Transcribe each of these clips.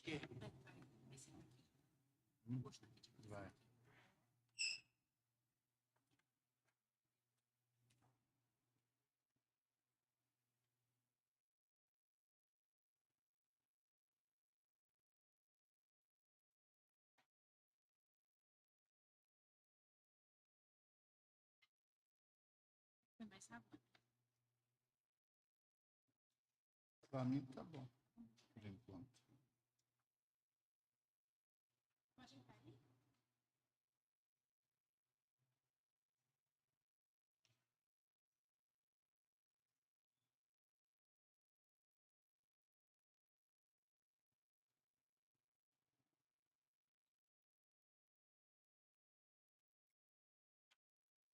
Vai. Foi mais rápido. Para mim tá bom, por enquanto. Pode entrar aí?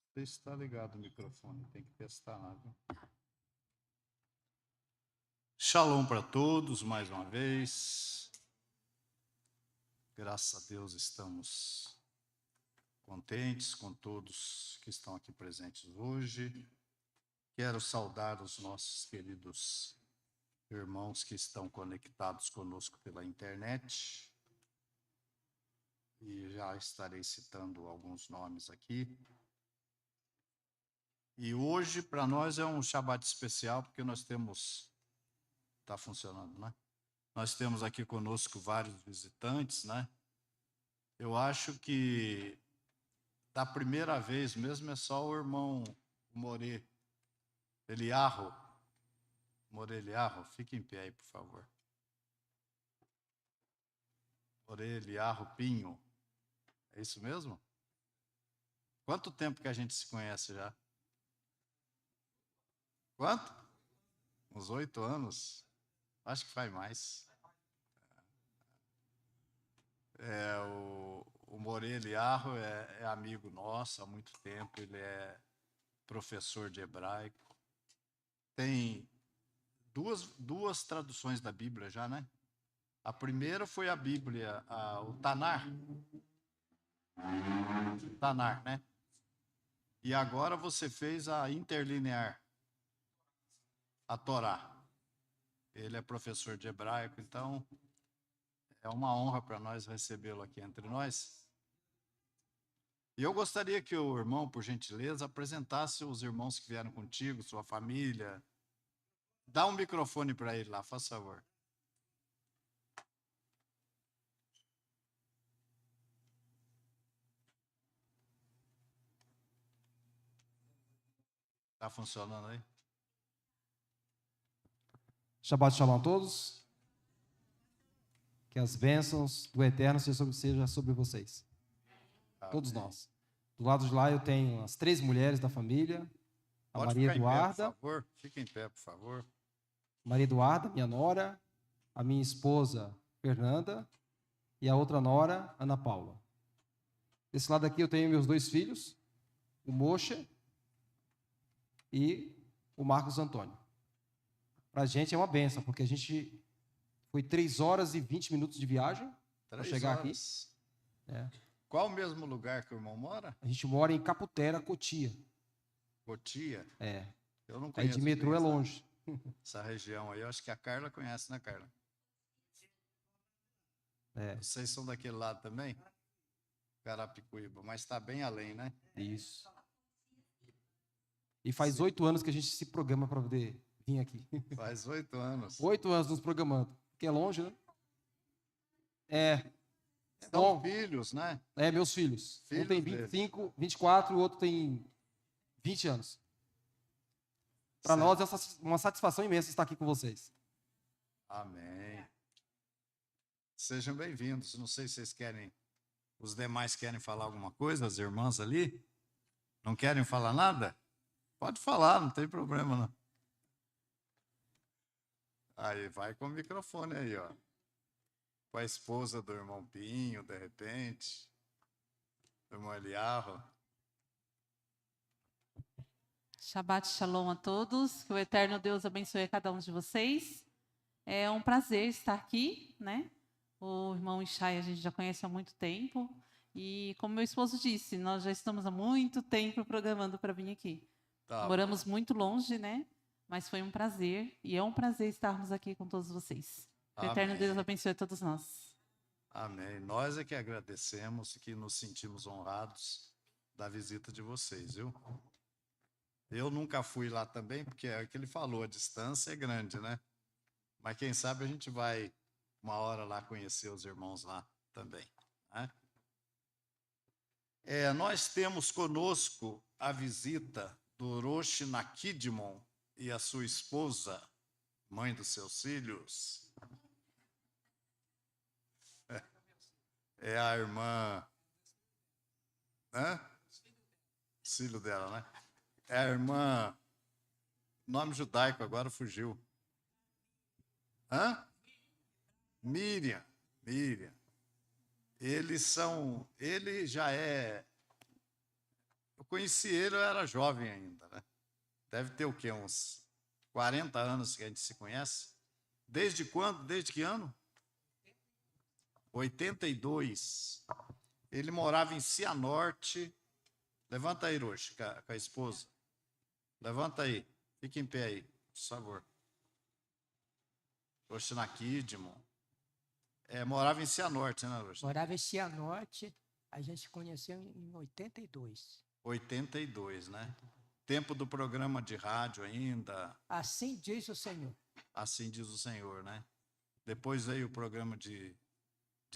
Não sei se está ligado o microfone, tem que testar lá, viu? Shalom para todos, mais uma vez. Graças a Deus estamos contentes com todos que estão aqui presentes hoje. Quero saudar os nossos queridos irmãos que estão conectados conosco pela internet. E já estarei citando alguns nomes aqui. E hoje, para nós, é um Shabat especial, porque nós temos... Está funcionando, né? Nós temos aqui conosco vários visitantes, né? Eu acho que da primeira vez mesmo é só o irmão More Eliarro. More Eliarro, fique em pé aí, por favor. More Eliarro Pinho. É isso mesmo? Quanto tempo que a gente se conhece já? Quanto? Uns 8 anos? Acho que faz mais. O More Eliarro é amigo nosso há muito tempo, ele é professor de hebraico. Tem duas traduções da Bíblia já, né? A primeira foi a Bíblia, o Tanar. Tanar, né? E agora você fez a interlinear, a Torá. Ele é professor de hebraico, então é uma honra para nós recebê-lo aqui entre nós. E eu gostaria que o irmão, por gentileza, apresentasse os irmãos que vieram contigo, sua família. Dá um microfone para ele lá, faz favor. Está funcionando aí? Shabbat Shalom a todos. Que as bênçãos do Eterno sejam sobre vocês. Amém. Todos nós. Do lado de lá eu tenho as 3 mulheres da família. A Pode Maria ficar Eduarda. Em pé, por favor. Fica em pé, por favor. Maria Eduarda, minha nora. A minha esposa, Fernanda. E a outra nora, Ana Paula. Desse lado aqui eu tenho meus 2 filhos. O Moshe e o Marcos Antônio. Para a gente é uma bênção, porque a gente foi 3 horas e 20 minutos de viagem para chegar aqui. É. Qual o mesmo lugar que o irmão mora? A gente mora em Caputera, Cotia. Cotia? É. Eu não Aí conheço. de metrô é longe. Essa região aí, eu acho que a Carla conhece, né, Carla? É. Vocês são daquele lado também? Carapicuíba, mas está bem além, né? Isso. E faz 8 anos que a gente se programa para poder vir aqui. Faz 8 anos. 8 anos nos programando. Porque é longe, né? É. São Bom, filhos, né? É, meus filhos. Um Filhos tem 25, 24, o outro tem 20 anos. Para nós é uma satisfação imensa estar aqui com vocês. Amém. Sejam bem-vindos. Não sei se vocês querem, os demais querem falar alguma coisa, as irmãs ali? Não querem falar nada? Pode falar, não tem problema não. Aí, vai com o microfone aí, ó. Com a esposa do irmão Pinho, de repente. Do irmão Eliarro. Shabbat Shalom a todos, que o Eterno Deus abençoe a cada um de vocês. É um prazer estar aqui, né? O irmão Ishai a gente já conhece há muito tempo. E como meu esposo disse, nós já estamos há muito tempo programando para vir aqui. Tá. Moramos muito longe, né? Mas foi um prazer, e é um prazer estarmos aqui com todos vocês. Que o eterno Deus abençoe a todos nós. Amém. Nós é que agradecemos e que nos sentimos honrados da visita de vocês, viu? Eu nunca fui lá também, porque é o que ele falou, a distância é grande, né? Mas quem sabe a gente vai uma hora lá conhecer os irmãos lá também, né? Nós temos conosco a visita do Roshi Nakidimon e a sua esposa, mãe dos seus filhos. É a irmã... Filho dela, né? É a irmã... Nome judaico agora fugiu. Miriam. Ele já é... Eu conheci ele, eu era jovem ainda, né? Deve ter o quê? Uns 40 anos que a gente se conhece. Desde quando? Desde que ano? 82. Ele morava em Cianorte. Levanta aí, Roxo, com a esposa. Levanta aí. Fica em pé aí, por favor. Roxo Nakidimon. Morava em Cianorte, né, Roxo? Morava em Cianorte. A gente se conheceu em 82. 82, né? Tempo do programa de rádio ainda. Assim diz o Senhor. Assim diz o Senhor, né? Depois veio o programa de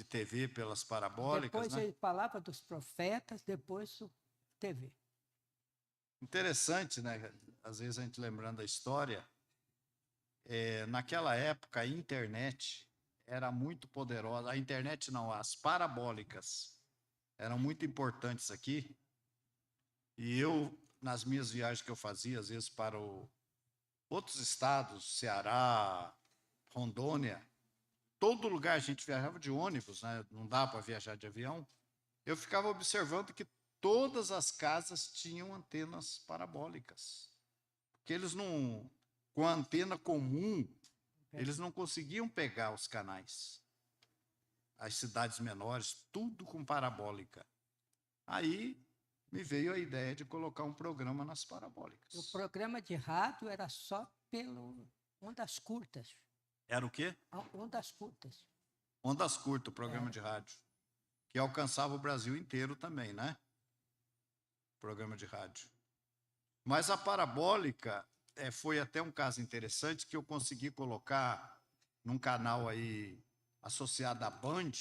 TV pelas parabólicas, depois né? ele falava dos profetas, depois o TV. Interessante, né? Às vezes a gente lembrando da história, naquela época a internet era muito poderosa. A internet não, as parabólicas eram muito importantes aqui. E eu, nas minhas viagens que eu fazia, às vezes para outros estados, Ceará, Rondônia, todo lugar a gente viajava de ônibus, né? Não dá para viajar de avião. Eu ficava observando que todas as casas tinham antenas parabólicas. Porque eles não, com a antena comum, eles não conseguiam pegar os canais. As cidades menores, tudo com parabólica. Aí me veio a ideia de colocar um programa nas parabólicas. O programa de rádio era só pelo ondas curtas. Era o quê? Ondas curtas. Ondas curtas, o programa de rádio. Que alcançava o Brasil inteiro também, né? Programa de rádio. Mas a parabólica foi até um caso interessante que eu consegui colocar num canal aí associado à Band,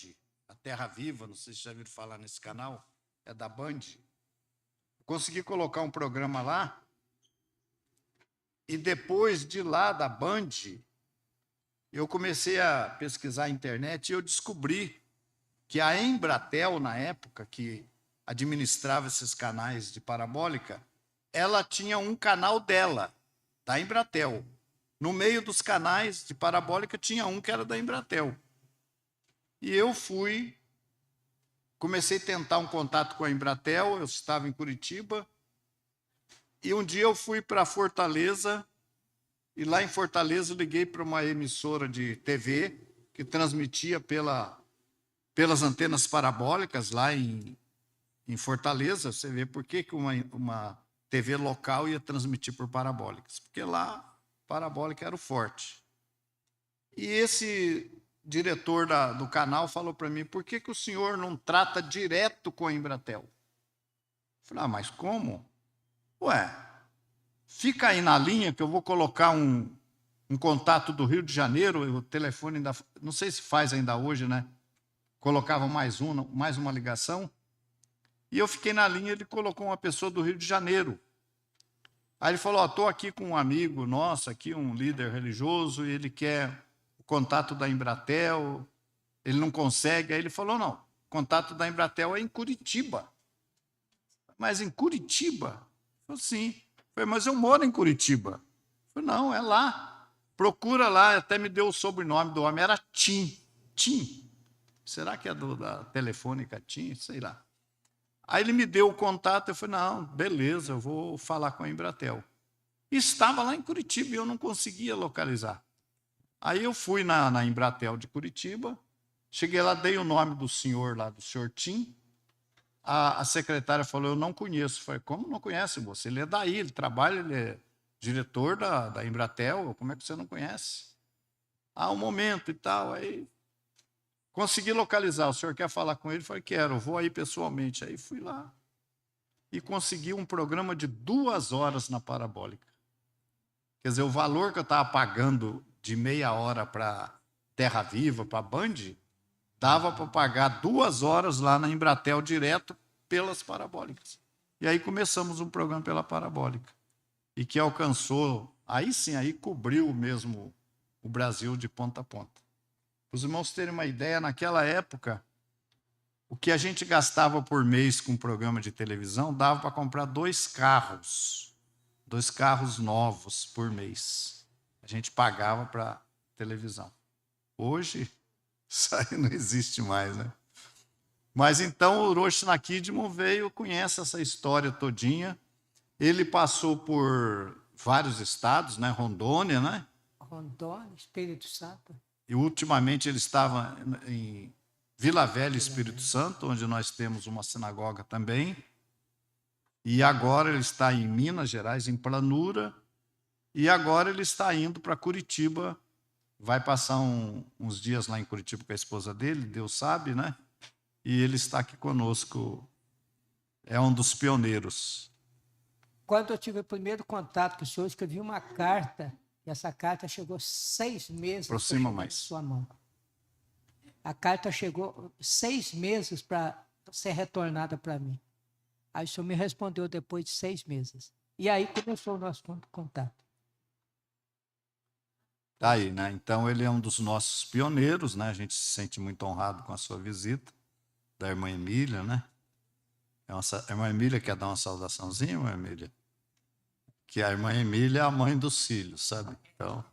a Terra Viva, não sei se já ouviram falar nesse canal, é da Band. Consegui colocar um programa lá e depois de lá da Band, eu comecei a pesquisar a internet e eu descobri que a Embratel, na época, que administrava esses canais de parabólica, ela tinha um canal dela, da Embratel. No meio dos canais de parabólica tinha um que era da Embratel. E eu comecei a tentar um contato com a Embratel, eu estava em Curitiba, e um dia eu fui para Fortaleza, e lá em Fortaleza eu liguei para uma emissora de TV que transmitia pelas antenas parabólicas lá em Fortaleza. Você vê por que uma TV local ia transmitir por parabólicas, porque lá parabólica era o forte. E esse diretor do canal falou para mim: por que o senhor não trata direto com a Embratel? Eu falei: mas como? Fica aí na linha que eu vou colocar um contato do Rio de Janeiro, o telefone ainda, não sei se faz ainda hoje, né? Colocava mais uma ligação, e eu fiquei na linha, ele colocou uma pessoa do Rio de Janeiro. Aí ele falou: estou aqui com um amigo nosso, aqui, um líder religioso, e ele quer o contato da Embratel, ele não consegue. Aí ele falou: não, o contato da Embratel é em Curitiba. Mas em Curitiba? Eu falei: sim. Eu falei: mas eu moro em Curitiba. Eu falei: não, é lá. Procura lá, até me deu o sobrenome do homem, era Tim. Tim. Será que é da Telefônica Tim? Sei lá. Aí ele me deu o contato, eu falei: não, beleza, eu vou falar com a Embratel. E estava lá em Curitiba e eu não conseguia localizar. Aí eu fui na Embratel de Curitiba, cheguei lá, dei o nome do senhor lá, do senhor Tim. A secretária falou: eu não conheço. Eu falei: como não conhece, moça? Ele é daí, ele trabalha, ele é diretor da Embratel, como é que você não conhece? um momento e tal. Aí consegui localizar. O senhor quer falar com ele? Falei, quero, vou aí pessoalmente. Aí fui lá e consegui um programa de 2 horas na Parabólica. Quer dizer, o valor que eu estava pagando de meia hora para Terra Viva, para Band, dava para pagar 2 horas lá na Embratel direto pelas parabólicas. E aí começamos um programa pela Parabólica. E que alcançou, aí sim, aí cobriu mesmo o Brasil de ponta a ponta. Para os irmãos terem uma ideia, naquela época, o que a gente gastava por mês com um programa de televisão dava para comprar 2 carros. 2 carros novos por mês. A gente pagava para televisão. Hoje, isso aí não existe mais, né? Mas então o Rosh Nakidmo veio, conhece essa história todinha. Ele passou por vários estados, né? Rondônia, né? Rondônia, Espírito Santo. E ultimamente ele estava em Vila Velha, Espírito Santo, onde nós temos uma sinagoga também. E agora ele está em Minas Gerais, em Planura. E agora ele está indo para Curitiba. Vai passar uns dias lá em Curitiba com a esposa dele, Deus sabe, né? E ele está aqui conosco. É um dos pioneiros. Quando eu tive o primeiro contato com o senhor, eu escrevi uma carta, e essa carta chegou 6 meses para Aproxima chegar mais. na sua mão. A carta chegou 6 meses para ser retornada para mim. Aí o senhor me respondeu depois de 6 meses. E aí começou o nosso contato. Tá aí, né? Então ele é um dos nossos pioneiros, né? A gente se sente muito honrado com a sua visita, da irmã Emília, né? A irmã Emília quer dar uma saudaçãozinha, irmã Emília? Que a irmã Emília é a mãe dos filhos, sabe? Então,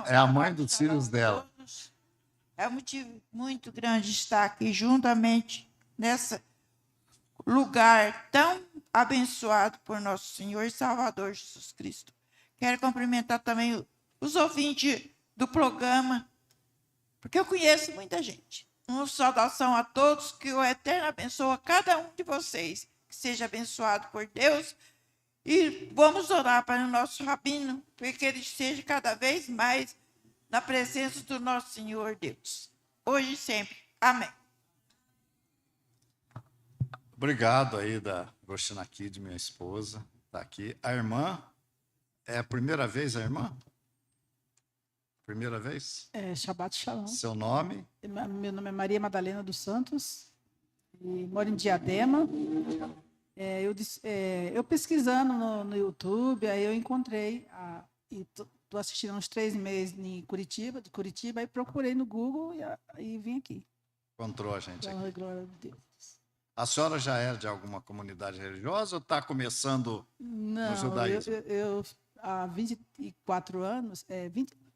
é a mãe dos filhos dela. É um motivo muito grande estar aqui juntamente nesse lugar tão abençoado por nosso Senhor e Salvador Jesus Cristo. Quero cumprimentar também os ouvintes do programa, porque eu conheço muita gente. Uma saudação a todos, que o Eterno abençoe cada um de vocês, que seja abençoado por Deus. E vamos orar para o nosso rabino, para que ele esteja cada vez mais na presença do nosso Senhor Deus, hoje e sempre. Amém. Obrigado aí da Roshana Kid, minha esposa, está aqui. A irmã, é a primeira vez a irmã? Primeira vez? Shabbat Shalom. Seu nome? Meu nome é Maria Madalena dos Santos, e moro em Diadema. Eu pesquisando no YouTube, aí eu encontrei, e estou assistindo uns 3 meses de Curitiba, aí procurei no Google e vim aqui. Encontrou a gente aqui. Glória a Deus. A senhora já era de alguma comunidade religiosa ou está começando no judaísmo? Eu há 24 anos,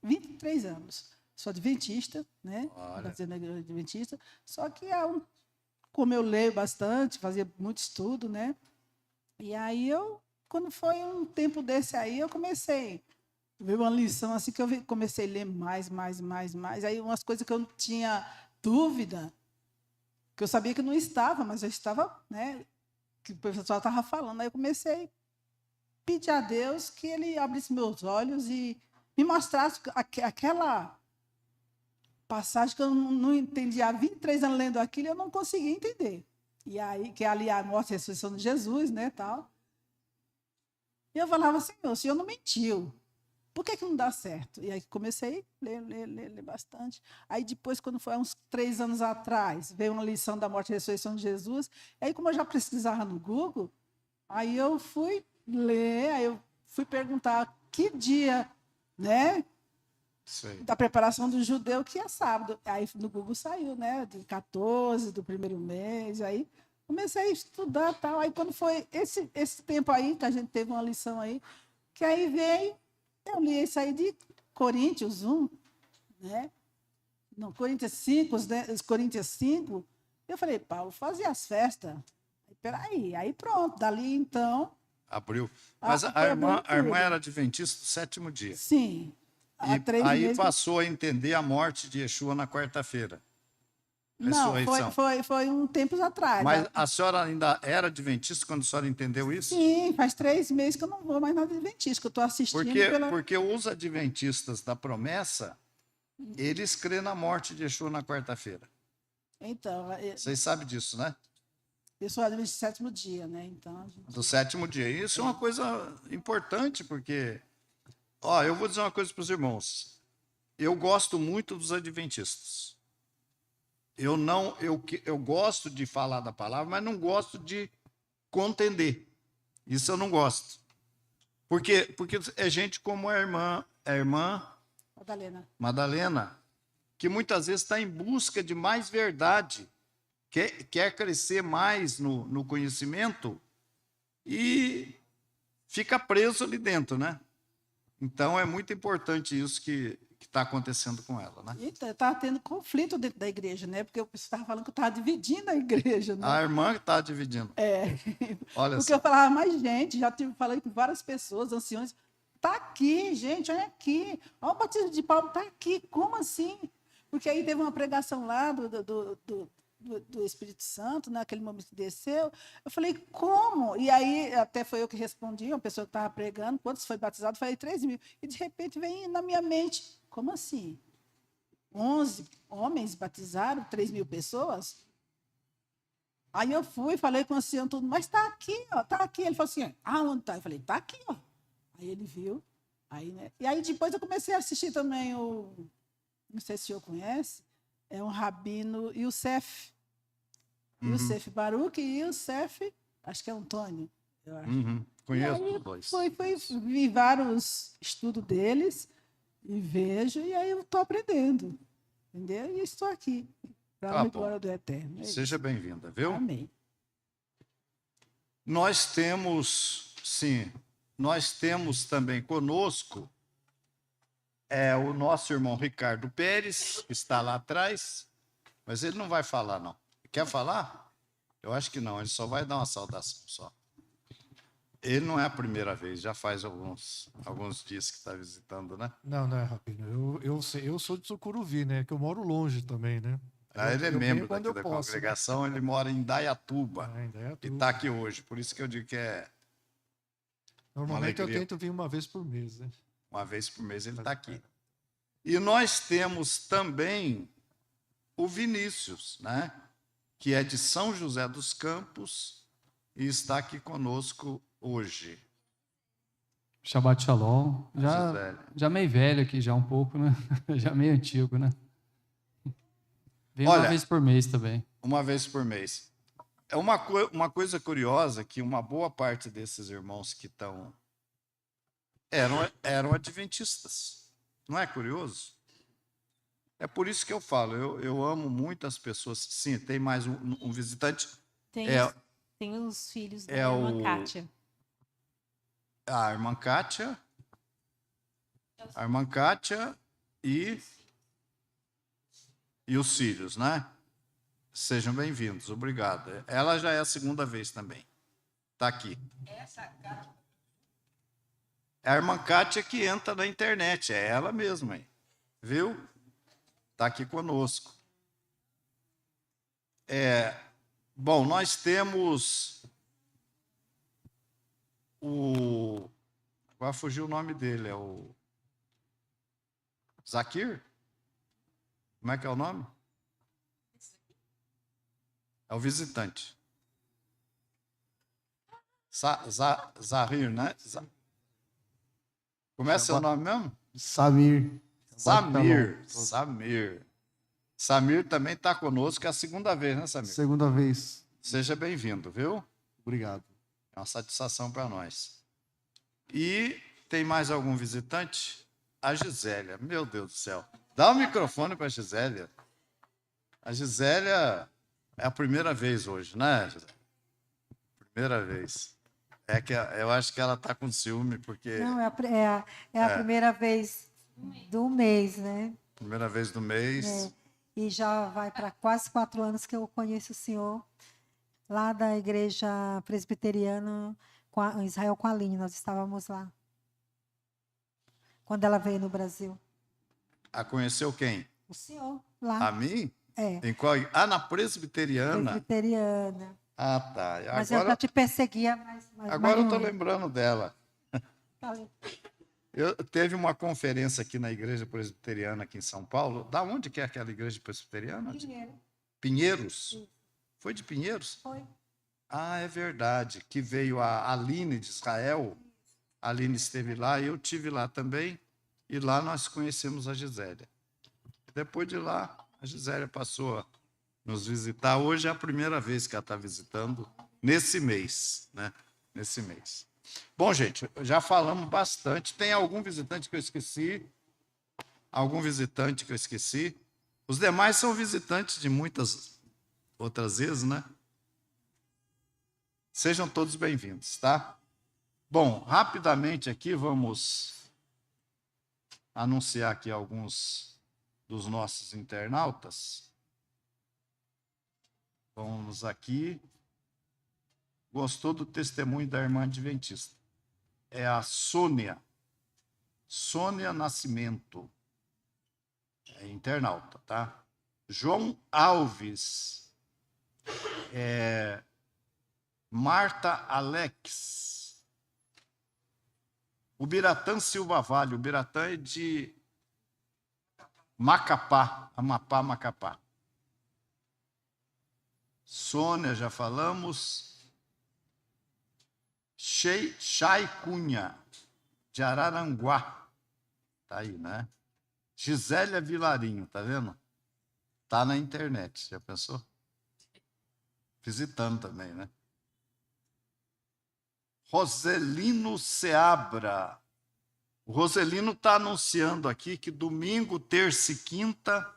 23 anos, sou adventista, né? Adventista, só que como eu leio bastante, fazia muito estudo, né? E aí quando foi um tempo desse aí, eu comecei a ver uma lição assim que eu comecei a ler mais. Aí umas coisas que eu não tinha dúvida, que eu sabia que não estava, mas eu estava, né? Que o pessoal estava falando. Aí eu comecei a pedir a Deus que Ele abrisse meus olhos e me mostrasse aquela passagem que eu não entendia. Há 23 anos lendo aquilo, eu não conseguia entender. E aí, que ali a morte e a ressurreição de Jesus, né, tal. E eu falava, Senhor, o Senhor não mentiu. Por que não dá certo? E aí comecei a ler bastante. Aí depois, quando foi há uns 3 anos atrás, veio uma lição da morte e ressurreição de Jesus. E aí, como eu já pesquisava no Google, aí eu fui ler, aí eu fui perguntar que dia, né, da preparação do judeu, que é sábado. Aí no Google saiu, né, de 14 do primeiro mês. Aí comecei a estudar tal. Aí quando foi esse tempo aí, que a gente teve uma lição aí, que aí veio, eu li isso aí de Coríntios 1, né? Não, Coríntios 5, os Coríntios 5. Eu falei, Paulo, fazia as festas. Peraí, aí pronto, dali então. Abriu. Mas a irmã era adventista do 7º dia. Sim. E aí passou a entender a morte de Yeshua na quarta-feira. Não, ressurreição. foi um tempos atrás. Mas a senhora ainda era adventista quando a senhora entendeu isso? Sim, faz 3 meses que eu não vou mais na Adventista, que eu estou assistindo Porque os adventistas da promessa, eles crêem na morte de Yeshua na quarta-feira. Então, Vocês sabem disso, né? eu sou Adventista do 7º dia, né? Então, Do 7º dia. Isso é uma coisa importante, porque... Ó, eu vou dizer uma coisa para os irmãos. Eu gosto muito dos adventistas. Eu gosto de falar da palavra, mas não gosto de contender. Isso eu não gosto. Porque é gente como a irmã Madalena, que muitas vezes está em busca de mais verdade, quer crescer mais no conhecimento e fica preso ali dentro, né? Então é muito importante isso que está acontecendo com ela, né? está tendo conflito dentro da igreja, né? Porque você estava falando que eu estava dividindo a igreja, né? A irmã está dividindo. Olha Porque só. eu falava mais gente, falei com várias pessoas, anciões, está aqui, gente, olha aqui, olha o batismo de Paulo, está aqui, como assim? Porque aí teve uma pregação lá do Espírito Santo, naquele momento que desceu, eu falei, como? E aí, até foi eu que respondi, uma pessoa que estava pregando, quantos foi batizado? Eu falei, 3.000. E de repente vem na minha mente, como assim? 11 homens batizaram 3.000 pessoas? Aí eu fui, falei com o ancião tudo, mas está aqui, ó, está aqui. Ele falou assim, onde está? Eu falei, está aqui, ó. Aí ele viu, aí, né? E aí depois eu comecei a assistir também não sei se o senhor conhece, é um rabino Youssef. Youssef Baruch e Youssef, acho que é Antônio, eu acho. Conheço os dois. Vi vários estudos deles e vejo, e aí eu estou aprendendo, entendeu? E estou aqui, para a glória do Eterno. É Seja bem-vinda, viu? Amém. Nós temos também conosco o nosso irmão Ricardo Pérez, que está lá atrás, mas ele não vai falar, não. Quer falar? Eu acho que não, ele só vai dar uma saudação só. Ele não é a primeira vez, já faz alguns dias que está visitando, né? Não é, Rabino. Eu sou de Sucuruvi, né? Que eu moro longe também, né? Ele é membro quando daqui da congregação, ele mora em Indaiatuba. E está aqui hoje, por isso que eu digo que é... Normalmente eu tento vir uma vez por mês, né? Uma vez por mês ele está aqui. E nós temos também o Vinícius, né? Que é de São José dos Campos e está aqui conosco hoje. Shabbat Shalom. Já meio velho aqui, já um pouco, né? Já meio antigo, né? Vem uma vez por mês também. Uma vez por mês. É uma coisa curiosa que uma boa parte desses irmãos que estão... eram adventistas. Não é curioso? É por isso que eu falo, eu amo muitas pessoas. Sim, tem mais um visitante. Tem os filhos da irmã Kátia. A irmã Kátia e os filhos, né? Sejam bem-vindos, obrigado. Ela já é a segunda vez também. Está aqui. É a irmã Kátia que entra na internet, é ela mesma, hein? Viu? Está aqui conosco. Bom, nós temos agora fugiu o nome dele, é o Zakir? Como é que é o nome? É o visitante. Zahir, né? Como é seu nome mesmo? Samir. Samir também está conosco, é a segunda vez, né, Samir? Segunda vez. Seja bem-vindo, viu? Obrigado. É uma satisfação para nós. E tem mais algum visitante? A Gisélia, meu Deus do céu. Dá o microfone para a Gisélia. A Gisélia é a primeira vez hoje, né, Gisélia? Primeira vez. É que eu acho que ela está com ciúme, porque... Não, é a primeira vez do mês, né? Primeira vez do mês. E já vai para quase 4 anos que eu conheço o senhor, lá da igreja presbiteriana em Israel com a Aline, nós estávamos lá. Quando ela veio no Brasil. A conheceu quem? O senhor, lá. A mim? É. Em qual? Ah, na presbiteriana? Presbiteriana. Ah, tá. Mas eu já te perseguia Agora eu estou lembrando dela. Tá. Teve uma conferência aqui na igreja presbiteriana aqui em São Paulo. Da onde que é aquela igreja presbiteriana? Pinheiro. Pinheiros? Isso. Foi de Pinheiros? Foi. Ah, é verdade. Que veio a Aline de Israel. A Aline esteve lá e eu estive lá também. E lá nós conhecemos a Gisélia. Depois de lá, a Gisélia passou a nos visitar. Hoje é a primeira vez que ela está visitando, nesse mês, né? Nesse mês. Bom, gente, já falamos bastante. Tem algum visitante que eu esqueci? Algum visitante que eu esqueci? Os demais são visitantes de muitas outras vezes, né? Sejam todos bem-vindos, tá? Bom, rapidamente aqui vamos anunciar aqui alguns dos nossos internautas. Vamos aqui. Gostou do testemunho da irmã adventista? É a Sônia. Sônia Nascimento. É internauta, tá? João Alves. Marta Alex. O Biratã Silva Vale. O Biratã é de Macapá. Amapá, Macapá. Sônia, já falamos. Chay Cunha, de Araranguá. Tá aí, né? Gisélia Vilarinho, tá vendo? Tá na internet, já pensou? Visitando também, né? Roselino Seabra. O Roselino está anunciando aqui que domingo, terça e quinta,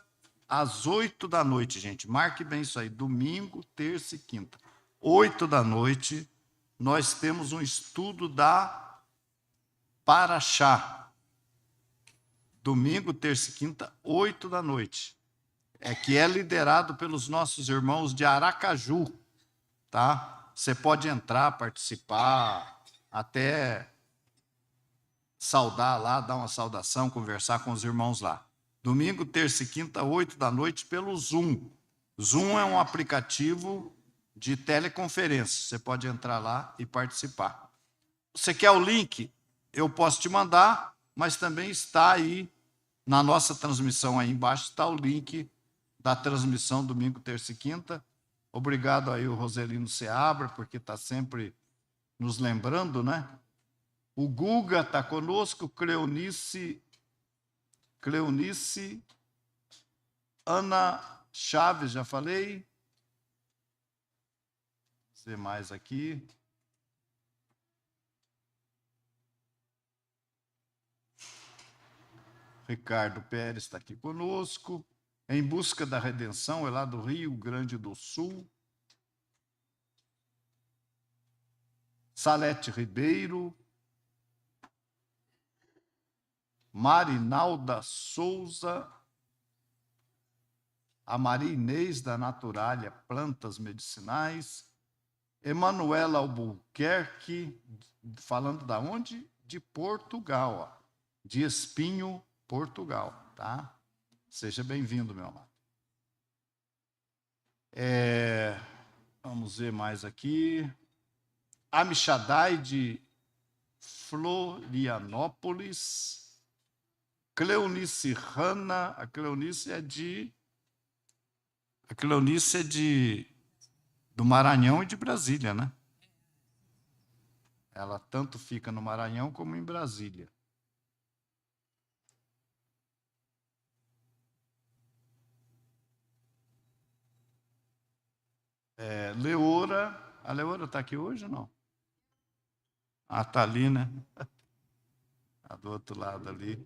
às 8 da noite, gente. Marque bem isso aí. Domingo, terça e quinta. 8 da noite, nós temos um estudo da Paraxá. Domingo, terça e quinta, 8 da noite. Que é liderado pelos nossos irmãos de Aracaju, tá? Você pode entrar, participar, até saudar lá, dar uma saudação, conversar com os irmãos lá. Domingo, terça e quinta, 8 da noite, pelo Zoom. Zoom é um aplicativo de teleconferência. Você pode entrar lá e participar. Você quer o link? Eu posso te mandar, mas também está aí na nossa transmissão aí embaixo, está o link da transmissão domingo, terça e quinta. Obrigado aí o Roselino Seabra, porque está sempre nos lembrando, né? O Guga está conosco, Cleonice, Ana Chaves, já falei. Vou dizer mais aqui. Ricardo Pérez está aqui conosco. Em Busca da Redenção, é lá do Rio Grande do Sul. Salete Ribeiro. Marinalda Souza. A Maria Inês da Naturalia Plantas Medicinais. Emanuela Albuquerque, falando da onde? De Portugal, ó. De Espinho, Portugal, tá? Seja bem-vindo, meu amado. Vamos ver mais aqui. Amixadai de Florianópolis. Cleonice Hanna. A Cleonice é do Maranhão e de Brasília, né? Ela tanto fica no Maranhão como em Brasília. Leora. A Leora está aqui hoje ou não? Ah, está ali, né? Está do outro lado ali.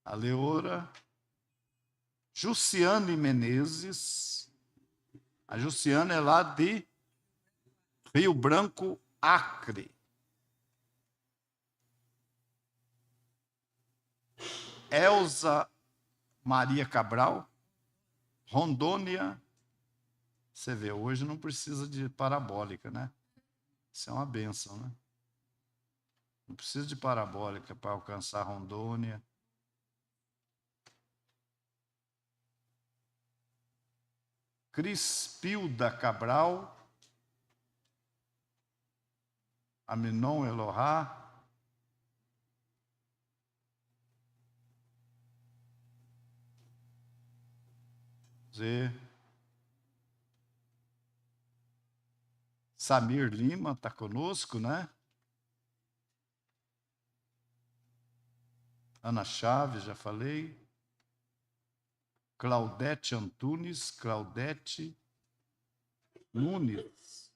A Leora. Jussiane Menezes. A Jussiane é lá de Rio Branco, Acre. Elza Maria Cabral, Rondônia. Você vê, hoje não precisa de parabólica, né? Isso é uma bênção, né? Não precisa de parabólica para alcançar Rondônia. Crispilda Cabral, Aminon Elohá, Z. Samir Lima está conosco, né? Ana Chaves, já falei. Claudete Antunes, Claudete Nunes.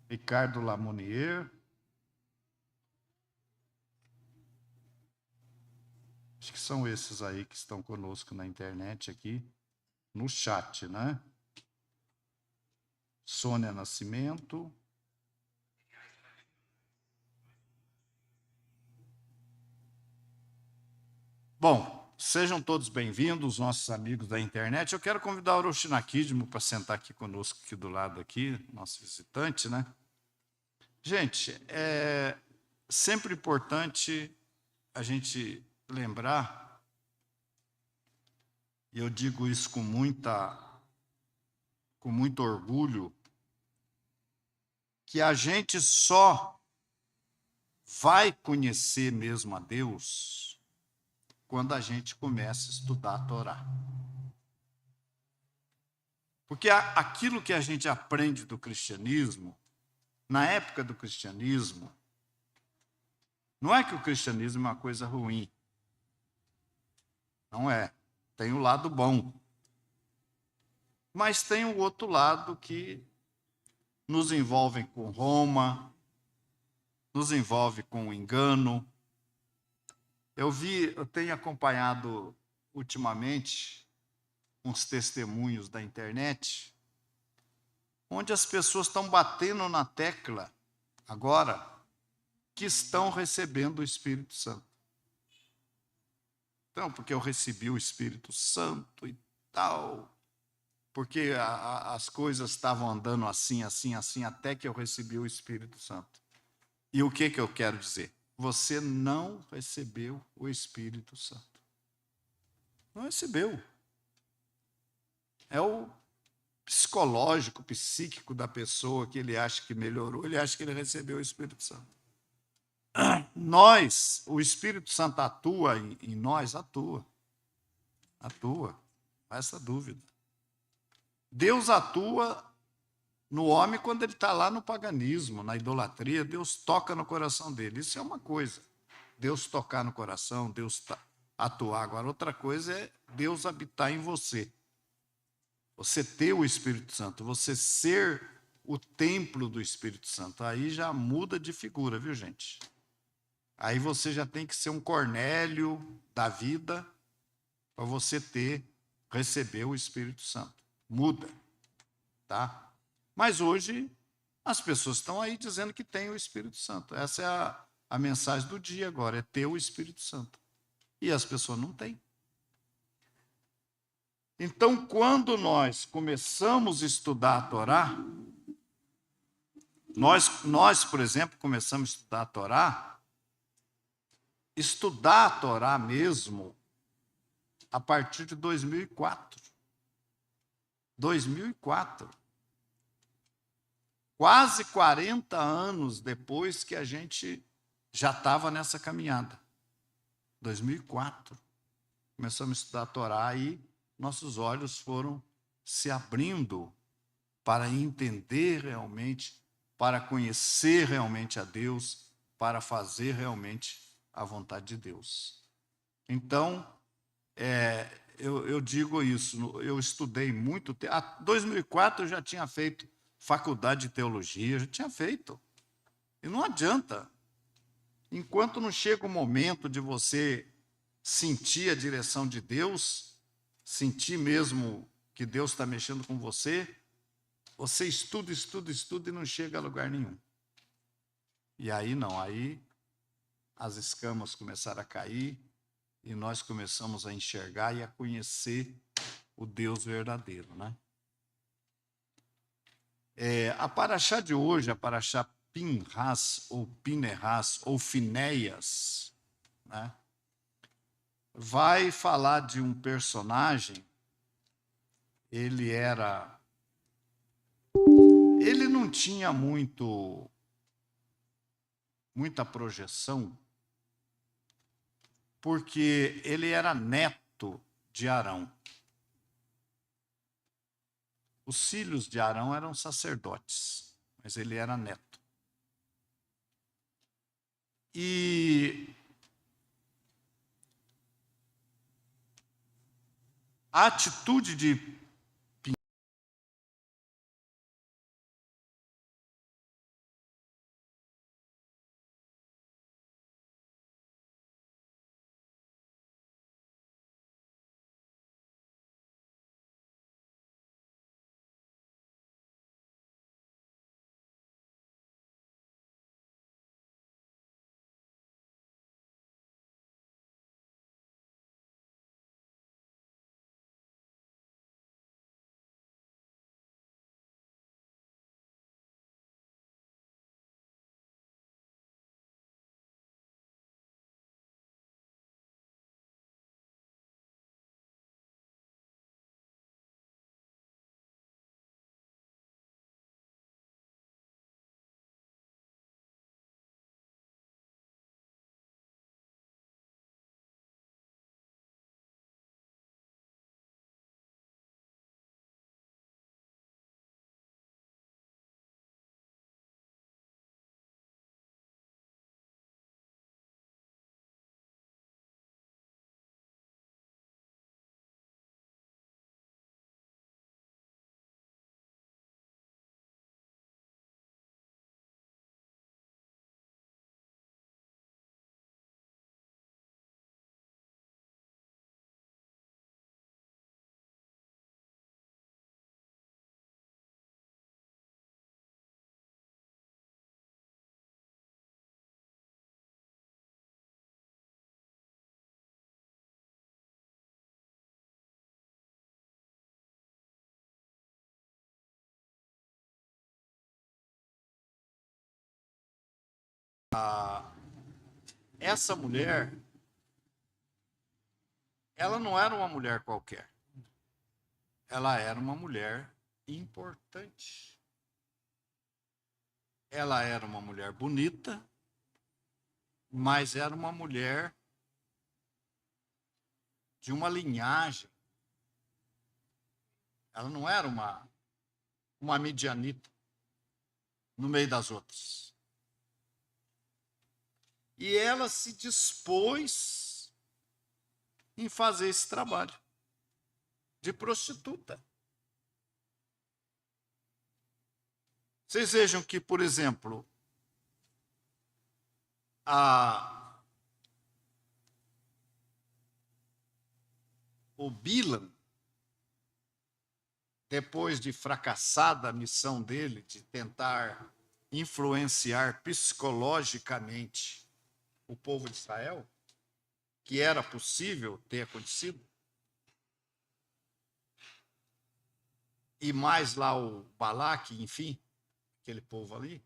Ricardo Lamonier. Acho que são esses aí que estão conosco na internet aqui, no chat, né? Sônia Nascimento. Bom, sejam todos bem-vindos, nossos amigos da internet. Eu quero convidar o Orochi Nakidmo para sentar aqui conosco, aqui do lado, aqui, nosso visitante, né? Gente, é sempre importante a gente lembrar, e eu digo isso com muito orgulho, que a gente só vai conhecer mesmo a Deus quando a gente começa a estudar a Torá. Porque aquilo que a gente aprende do cristianismo, na época do cristianismo, não é que o cristianismo é uma coisa ruim. Não é. Tem o lado bom. Mas tem o outro lado que nos envolve com Roma, nos envolve com o engano. Eu tenho acompanhado ultimamente uns testemunhos da internet, onde as pessoas estão batendo na tecla, agora, que estão recebendo o Espírito Santo. Então, porque eu recebi o Espírito Santo e tal, porque as coisas estavam andando assim, assim, assim, até que eu recebi o Espírito Santo. E o que eu quero dizer? Você não recebeu o Espírito Santo. Não recebeu. É o psicológico, psíquico da pessoa que ele acha que melhorou, ele acha que ele recebeu o Espírito Santo. O Espírito Santo atua em nós? Atua. Não há essa dúvida. Deus atua no homem quando ele está lá no paganismo, na idolatria, Deus toca no coração dele. Isso é uma coisa. Deus tocar no coração, Deus atuar. Agora, outra coisa é Deus habitar em você. Você ter o Espírito Santo, você ser o templo do Espírito Santo. Aí já muda de figura, viu, gente? Aí você já tem que ser um Cornélio da vida para você receber o Espírito Santo. Muda, tá? Mas hoje as pessoas estão aí dizendo que tem o Espírito Santo. Essa é a mensagem do dia agora, é ter o Espírito Santo. E as pessoas não têm. Então, quando nós começamos a estudar a Torá, nós, por exemplo, começamos a estudar a Torá mesmo a partir de 2004. 2004. Quase 40 anos depois que a gente já estava nessa caminhada. 2004. Começamos a estudar a Torá e nossos olhos foram se abrindo para entender realmente, para conhecer realmente a Deus, para fazer realmente a vontade de Deus. Então, eu digo isso, eu estudei muito tempo. Em 2004 eu já tinha feito faculdade de teologia, já tinha feito. E não adianta. Enquanto não chega o momento de você sentir a direção de Deus, sentir mesmo que Deus está mexendo com você, você estuda e não chega a lugar nenhum. E aí não, aí as escamas começaram a cair e nós começamos a enxergar e a conhecer o Deus verdadeiro, né? A paraxá de hoje, a paraxá Pinhas, ou Pinerás, ou Finéias, né? vai falar de um personagem. Ele não tinha muita projeção, porque ele era neto de Arão. Os filhos de Arão eram sacerdotes, mas ele era neto. E a atitude de essa mulher, ela não era uma mulher qualquer. Ela era uma mulher importante. Ela era uma mulher bonita, mas era uma mulher de uma linhagem. Ela não era uma midianita no meio das outras. E ela se dispôs em fazer esse trabalho de prostituta. Vocês vejam que, por exemplo, o Bilam, depois de fracassada a missão dele de tentar influenciar psicologicamente o povo de Israel, que era possível ter acontecido, e mais lá o Balaque, enfim, aquele povo ali,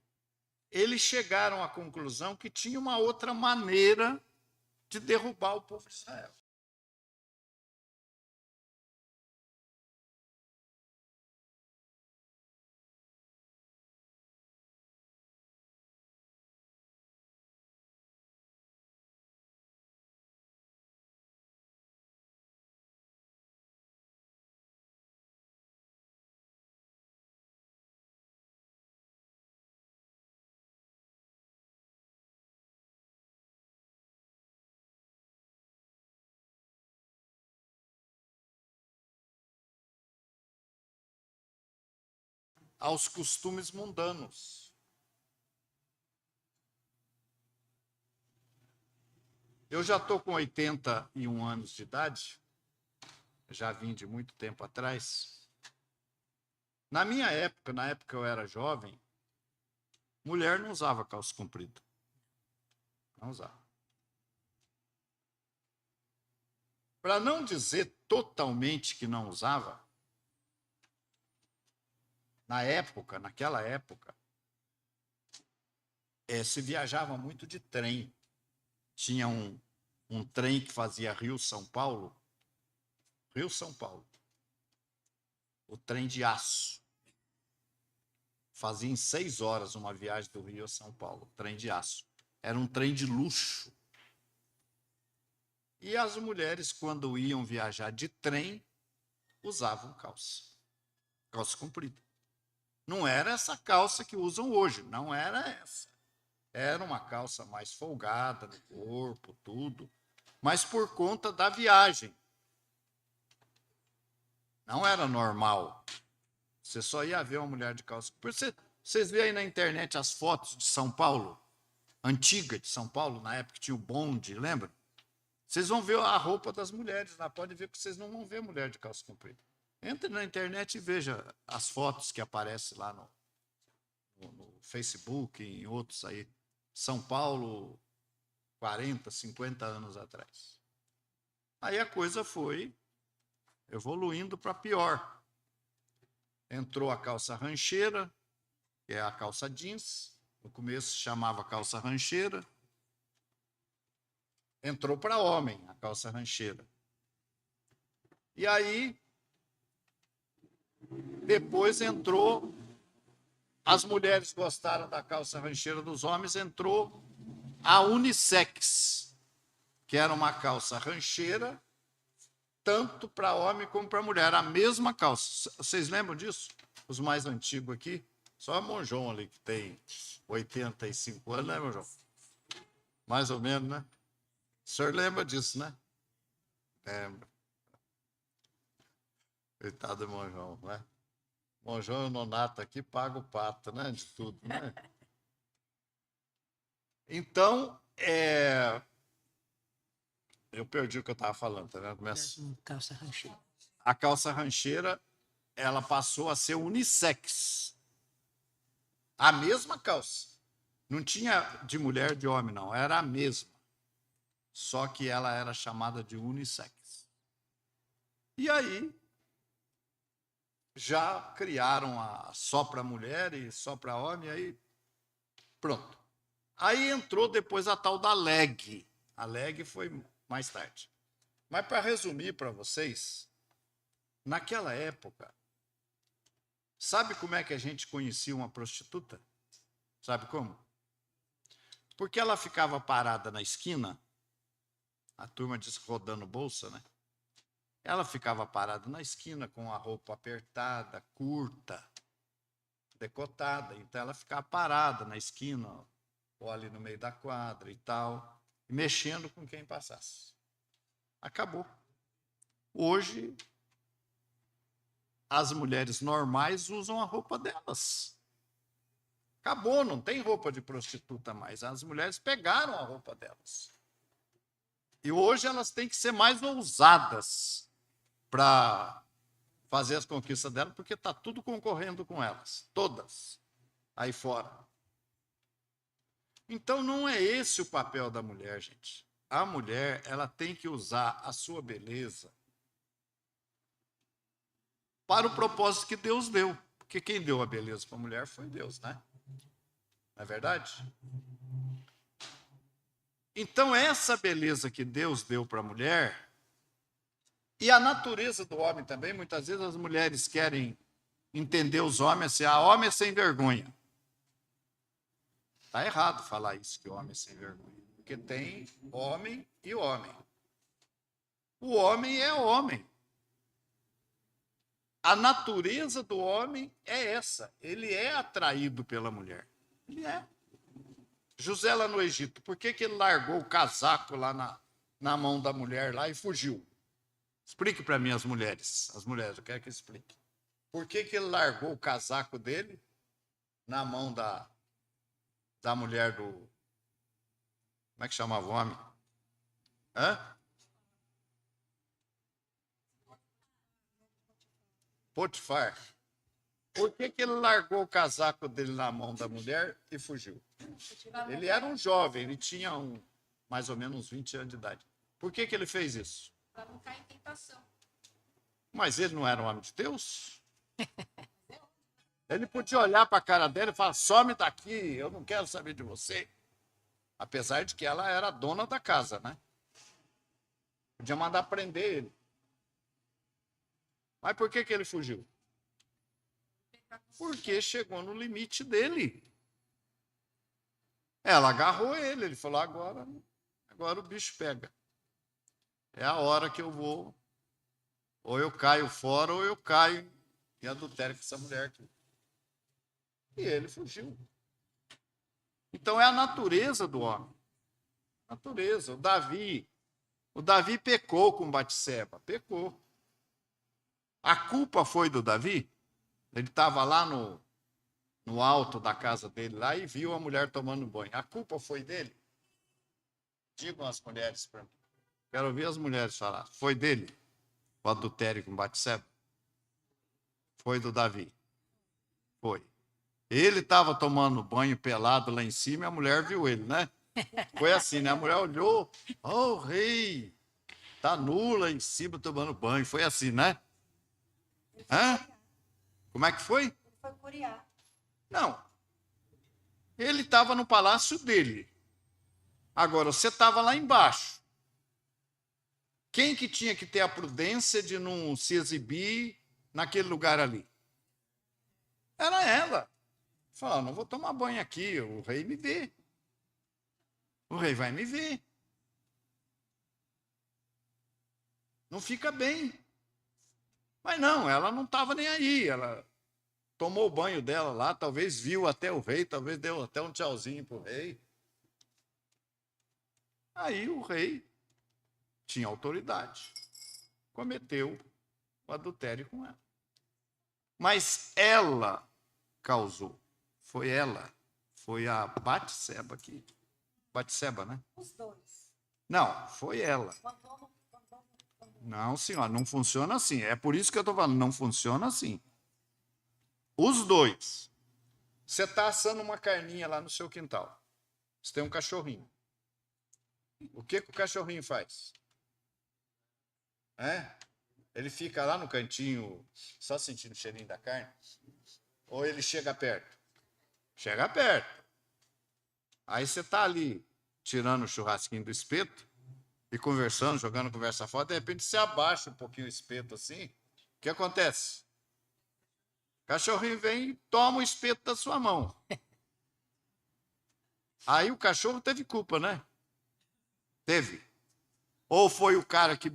eles chegaram à conclusão que tinha uma outra maneira de derrubar o povo de Israel. Aos costumes mundanos. Eu já estou com 81 anos de idade, já vim de muito tempo atrás. Na minha época, na época que eu era jovem, mulher não usava calça comprida. Não usava. Para não dizer totalmente que não usava, naquela época, se viajava muito de trem. Tinha um trem que fazia Rio-São Paulo. Rio-São Paulo. O trem de aço. Fazia em 6 horas uma viagem do Rio a São Paulo. Trem de aço. Era um trem de luxo. E as mulheres, quando iam viajar de trem, usavam calça. Calça comprida. Não era essa calça que usam hoje. Não era essa. Era uma calça mais folgada no corpo, tudo. Mas por conta da viagem. Não era normal. Você só ia ver uma mulher de calça. Vocês veem aí na internet as fotos de São Paulo, antiga de São Paulo, na época que tinha o bonde, lembra? Vocês vão ver a roupa das mulheres lá. Pode ver que vocês não vão ver mulher de calça comprida. Entre na internet e veja as fotos que aparecem lá no Facebook e em outros aí. São Paulo, 40, 50 anos atrás. Aí a coisa foi evoluindo para pior. Entrou a calça rancheira, que é a calça jeans. No começo se chamava calça rancheira. Entrou para homem a calça rancheira. E aí, depois entrou, as mulheres gostaram da calça rancheira dos homens, entrou a unissex, que era uma calça rancheira, tanto para homem como para mulher, a mesma calça. Vocês lembram disso? Os mais antigos aqui? Só a Monjão ali, que tem 85 anos, né, Monjão? Mais ou menos, né? O senhor lembra disso, né? Lembra. Coitado do Monjão, né? Monjão e o Nonato aqui pagam o pato, né? De tudo, né? Então, eu perdi o que eu estava falando, tá vendo? Calça rancheira. A calça rancheira, ela passou a ser unissex. A mesma calça. Não tinha de mulher, de homem, não. Era a mesma. Só que ela era chamada de unissex. E aí, já criaram só para mulher e só para homem, aí pronto. Aí entrou depois a tal da leg. A leg foi mais tarde. Mas para resumir para vocês, naquela época, sabe como é que a gente conhecia uma prostituta? Sabe como? Porque ela ficava parada na esquina, a turma diz rodando bolsa, né? Ela ficava parada na esquina com a roupa apertada, curta, decotada. Então ela ficava parada na esquina, ou ali no meio da quadra e tal, mexendo com quem passasse. Acabou. Hoje, as mulheres normais usam a roupa delas. Acabou, não tem roupa de prostituta mais. As mulheres pegaram a roupa delas. E hoje elas têm que ser mais ousadas para fazer as conquistas delas, porque está tudo concorrendo com elas, todas, aí fora. Então, não é esse o papel da mulher, gente. A mulher, ela tem que usar a sua beleza para o propósito que Deus deu. Porque quem deu a beleza para a mulher foi Deus, né? Não é verdade? Então, essa beleza que Deus deu para a mulher, e a natureza do homem também, muitas vezes as mulheres querem entender os homens assim, homem é sem vergonha. Está errado falar isso, que o homem é sem vergonha. Porque tem homem e homem. O homem é homem. A natureza do homem é essa. Ele é atraído pela mulher. Ele é. José lá no Egito, por que ele largou o casaco lá na mão da mulher lá e fugiu? Explique para mim as mulheres, eu quero que explique. Por que ele largou o casaco dele na mão da mulher do... Como é que chamava o homem? Potifar. Por que ele largou o casaco dele na mão da mulher e fugiu? Ele era um jovem, ele tinha mais ou menos uns 20 anos de idade. Por que ele fez isso? Para não cair em tentação. Mas ele não era um homem de Deus? Ele podia olhar para a cara dela e falar, some daqui, eu não quero saber de você. Apesar de que ela era a dona da casa, né? Podia mandar prender ele. Mas por que ele fugiu? Porque chegou no limite dele. Ela agarrou ele, ele falou, agora o bicho pega. É a hora que eu vou, ou eu caio fora, ou eu caio em adultério com essa mulher aqui. E ele fugiu. Então é a natureza do homem. Natureza. O Davi pecou com Batseba, pecou. A culpa foi do Davi? Ele estava lá no alto da casa dele lá e viu a mulher tomando banho. A culpa foi dele? Digam as mulheres para mim. Quero ouvir as mulheres falar. Foi dele o adultério com Batseba? Foi do Davi? Foi. Ele estava tomando banho pelado lá em cima e a mulher viu ele, né? Foi assim, né? A mulher olhou, rei, tá nula em cima tomando banho. Foi assim, né? Hã? Como é que foi? Ele foi curiar. Não. Ele estava no palácio dele. Agora, você estava lá embaixo. Quem que tinha que ter a prudência de não se exibir naquele lugar ali? Era ela. Falou, não vou tomar banho aqui, o rei me vê. O rei vai me ver. Não fica bem. Mas não, ela não estava nem aí. Ela tomou o banho dela lá, talvez viu até o rei, talvez deu até um tchauzinho para o rei. Aí o rei tinha autoridade. Cometeu o adultério com ela. Mas ela causou. Foi ela. Foi a Batseba aqui. Batseba, né? Os dois. Não, foi ela. Não, senhora, não funciona assim. É por isso que eu estou falando, não funciona assim. Os dois. Você está assando uma carninha lá no seu quintal. Você tem um cachorrinho. O que o cachorrinho faz? Ele fica lá no cantinho, só sentindo o cheirinho da carne? Ou ele chega perto? Chega perto. Aí você está ali, tirando o churrasquinho do espeto, e conversando, jogando conversa fora, de repente você abaixa um pouquinho o espeto assim. O que acontece? O cachorrinho vem e toma o espeto da sua mão. Aí o cachorro teve culpa, né? Teve. Ou foi o cara que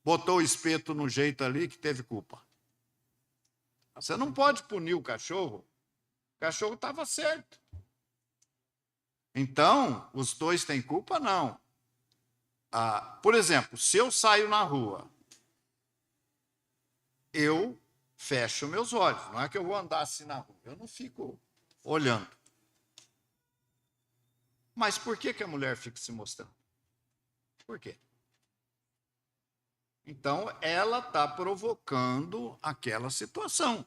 botou o espeto no jeito ali que teve culpa? Você não pode punir o cachorro. O cachorro estava certo. Então, os dois têm culpa? Não. Por exemplo, se eu saio na rua, eu fecho meus olhos. Não é que eu vou andar assim na rua. Eu não fico olhando. Mas por que a mulher fica se mostrando? Por quê? Então, ela está provocando aquela situação.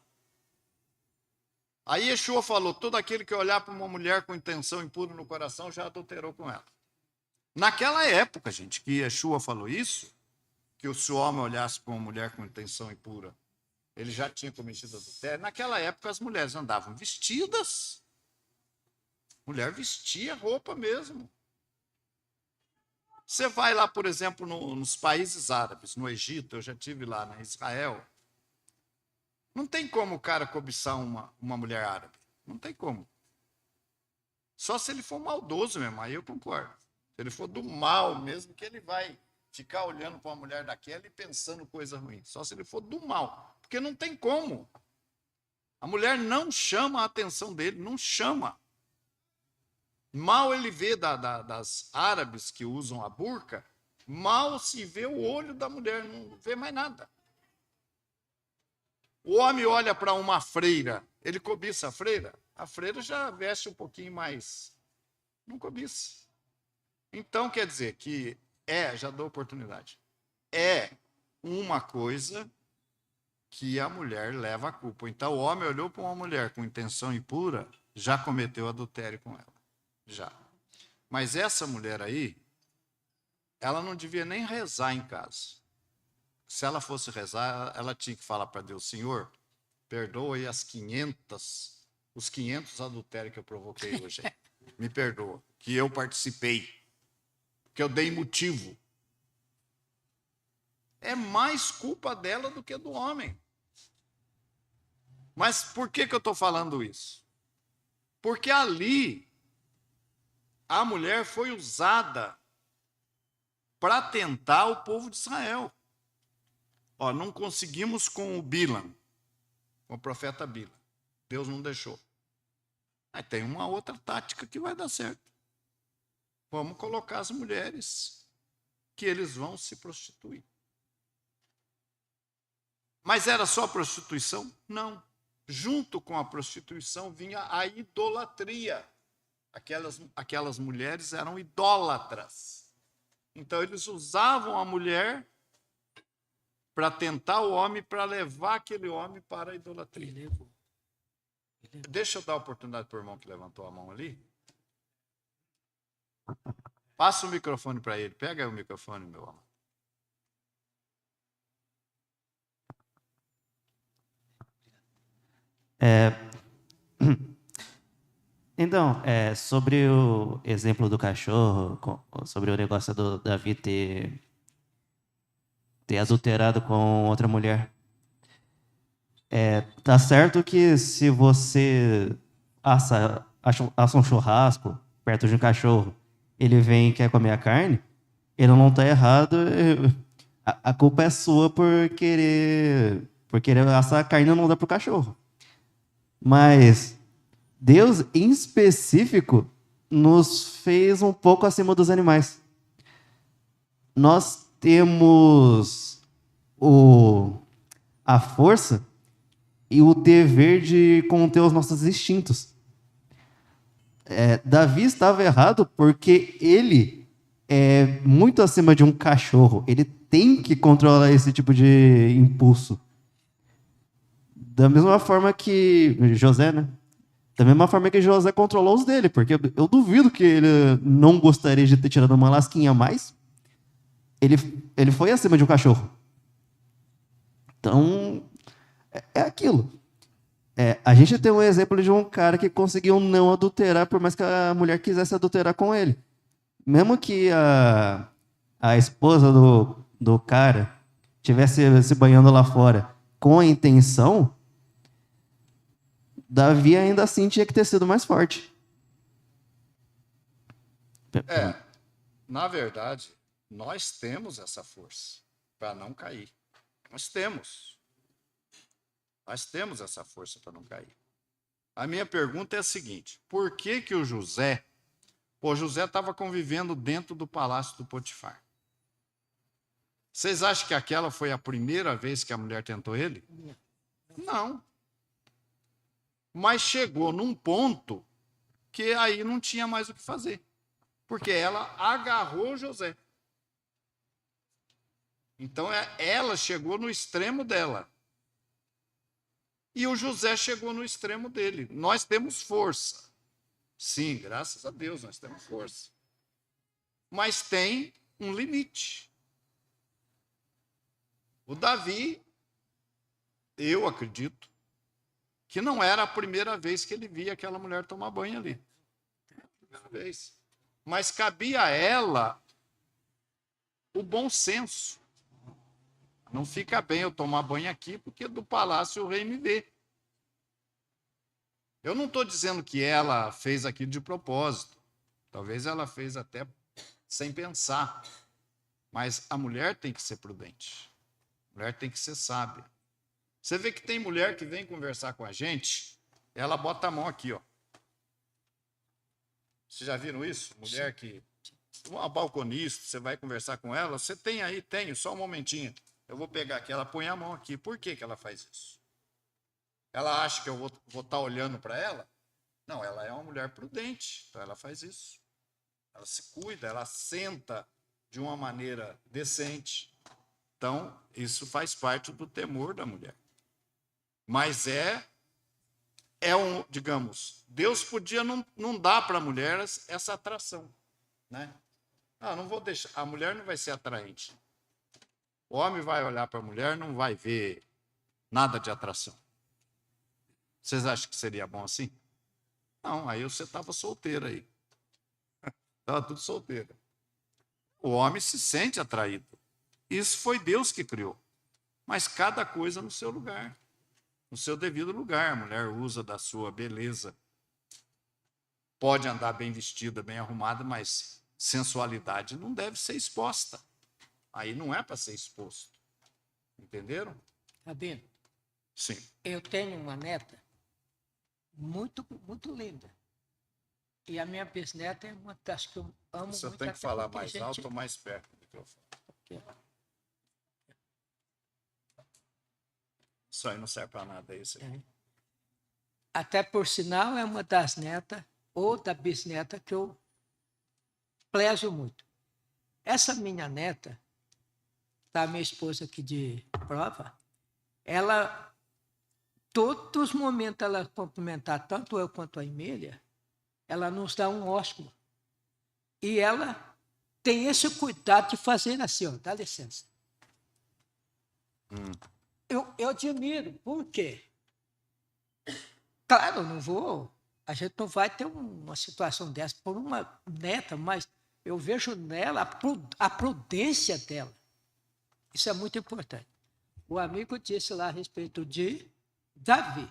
Aí Yeshua falou, todo aquele que olhar para uma mulher com intenção impura no coração já adulterou com ela. Naquela época, gente, que Yeshua falou isso, que se o homem olhasse para uma mulher com intenção impura, ele já tinha cometido adultério. Naquela época, as mulheres andavam vestidas. Mulher vestia roupa mesmo. Você vai lá, por exemplo, nos países árabes, no Egito, eu já estive lá, em Israel. Não tem como o cara cobiçar uma mulher árabe. Não tem como. Só se ele for maldoso mesmo, aí eu concordo. Se ele for do mal mesmo, que ele vai ficar olhando para uma mulher daquela e pensando coisa ruim. Só se ele for do mal. Porque não tem como. A mulher não chama a atenção dele, não chama. Mal ele vê das árabes que usam a burca, mal se vê o olho da mulher, não vê mais nada. O homem olha para uma freira, ele cobiça a freira? A freira já veste um pouquinho mais. Não cobiça. Então, quer dizer que já dou oportunidade, é uma coisa que a mulher leva a culpa. Então, o homem olhou para uma mulher com intenção impura, já cometeu adultério com ela. Já. Mas essa mulher aí, ela não devia nem rezar em casa. Se ela fosse rezar, ela tinha que falar para Deus, Senhor, perdoe os 500 adultérios que eu provoquei hoje. Me perdoa, que eu participei, que eu dei motivo. é mais culpa dela do que do homem. Mas por que eu estou falando isso? Porque ali a mulher foi usada para tentar o povo de Israel. Ó, não conseguimos com o Bilam, com o profeta Bilam. Deus não deixou. Aí tem uma outra tática que vai dar certo. Vamos colocar as mulheres que eles vão se prostituir. Mas era só prostituição? Não. Junto com a prostituição vinha a idolatria. Aquelas mulheres eram idólatras. Então eles usavam a mulher para tentar o homem, para levar aquele homem para a idolatria. Deixa eu dar a oportunidade para o irmão que levantou a mão ali. Passa o microfone para ele. Pega aí o microfone, meu amor. Então, sobre o exemplo do cachorro, sobre o negócio do Davi ter adulterado com outra mulher. Tá certo que se você assa um churrasco perto de um cachorro, ele vem e quer comer a carne, ele não tá errado, a culpa é sua por querer assar a carne e não dar pro cachorro. Mas Deus, em específico, nos fez um pouco acima dos animais. Nós temos a força e o dever de conter os nossos instintos. Davi estava errado porque ele é muito acima de um cachorro. Ele tem que controlar esse tipo de impulso. Da mesma forma que José, né? Da mesma forma que José controlou os dele, porque eu duvido que ele não gostaria de ter tirado uma lasquinha a mais. Ele foi acima de um cachorro. Então, é aquilo. A gente tem um exemplo de um cara que conseguiu não adulterar, por mais que a mulher quisesse adulterar com ele. Mesmo que a esposa do cara estivesse se banhando lá fora com a intenção, Davi ainda assim tinha que ter sido mais forte. Na verdade, nós temos essa força para não cair. Nós temos essa força para não cair. A minha pergunta é a seguinte: por que o José estava convivendo dentro do palácio do Potifar? Vocês acham que aquela foi a primeira vez que a mulher tentou ele? Não. Mas chegou num ponto que aí não tinha mais o que fazer, porque ela agarrou José. Então ela chegou no extremo dela. E o José chegou no extremo dele. Nós temos força. Sim, graças a Deus nós temos força. Mas tem um limite. O Davi, eu acredito, que não era a primeira vez que ele via aquela mulher tomar banho ali. Primeira vez. Mas cabia a ela o bom senso. Não fica bem eu tomar banho aqui, porque do palácio o rei me vê. Eu não estou dizendo que ela fez aquilo de propósito. Talvez ela fez até sem pensar. Mas a mulher tem que ser prudente. A mulher tem que ser sábia. Você vê que tem mulher que vem conversar com a gente, ela bota a mão aqui, ó. Vocês já viram isso? Mulher que... Uma balconista, você vai conversar com ela, você tem aí? Tenho, só um momentinho. Eu vou pegar aqui, ela põe a mão aqui. Por que ela faz isso? Ela acha que eu vou estar olhando para ela? Não, ela é uma mulher prudente, então ela faz isso. Ela se cuida, ela senta de uma maneira decente. Então, isso faz parte do temor da mulher. Mas digamos, Deus podia não dar para a mulher essa atração, né? Não vou deixar, a mulher não vai ser atraente. O homem vai olhar para a mulher, não vai ver nada de atração. Vocês acham que seria bom assim? Não, aí você estava solteiro aí. Estava tudo solteiro. O homem se sente atraído. Isso foi Deus que criou. Mas cada coisa no seu lugar, no seu devido lugar. A mulher usa da sua beleza. Pode andar bem vestida, bem arrumada, mas sensualidade não deve ser exposta. Aí não é para ser exposto. Entenderam? Rabino, Sim. eu tenho uma neta muito, muito linda. E a minha bisneta é uma das que eu amo Você muito. tem que até falar porque mais alto ou mais perto do microfone. Aqui, ó. Isso aí não serve para nada, é isso aí. Até por sinal, é uma das netas ou da bisneta que eu prezo muito. Essa minha neta, tá minha esposa aqui de prova, ela, todos os momentos ela cumprimentar, tanto eu quanto a Emília, ela nos dá um ósculo. E ela tem esse cuidado de fazer assim, ó, dá licença. Eu admiro, por quê? Claro, não vou, a gente não vai ter uma situação dessa por uma neta, mas eu vejo nela a prudência dela. Isso é muito importante. O amigo disse lá a respeito de Davi.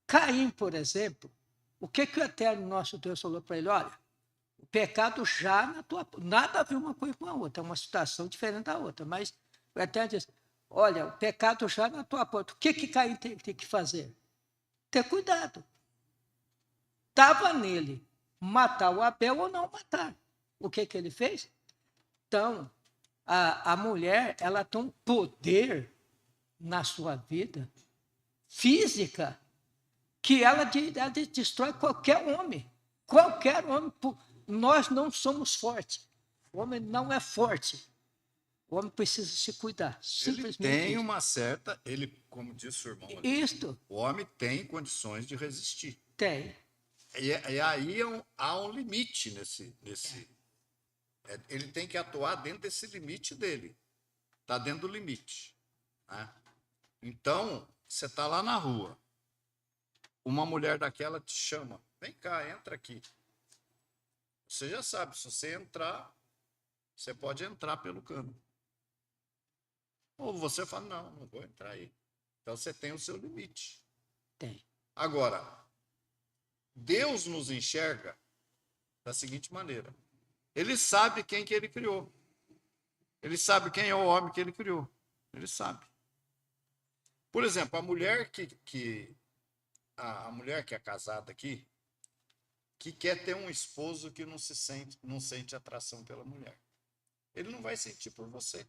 Caim, por exemplo, o que o eterno nosso Deus falou para ele? Olha, o pecado já na tua... Nada a ver uma coisa com a outra, é uma situação diferente da outra, mas o eterno disse, olha, o pecado já na tua porta. O que Caim tem que fazer? Ter cuidado. Estava nele matar o Abel ou não matar. O que ele fez? Então, a mulher, ela tem um poder na sua vida física que ela destrói qualquer homem. Qualquer homem. Nós não somos fortes. O homem não é forte. O homem precisa se cuidar. Simplesmente ele tem isso. uma certa... Ele, como disse o irmão ali, Isto. o homem tem condições de resistir. Tem. E aí há um limite nesse ele tem que atuar dentro desse limite dele. Está dentro do limite. Né? Então, você está lá na rua. Uma mulher daquela te chama. Vem cá, entra aqui. Você já sabe, se você entrar, você pode entrar pelo cano. Ou você fala, não vou entrar aí. Então, você tem o seu limite. Tem. Agora, Deus nos enxerga da seguinte maneira. Ele sabe quem que ele criou. Ele sabe quem é o homem que ele criou. Ele sabe. Por exemplo, a mulher a mulher que é casada aqui, que quer ter um esposo que não sente atração pela mulher. Ele não vai sentir por você.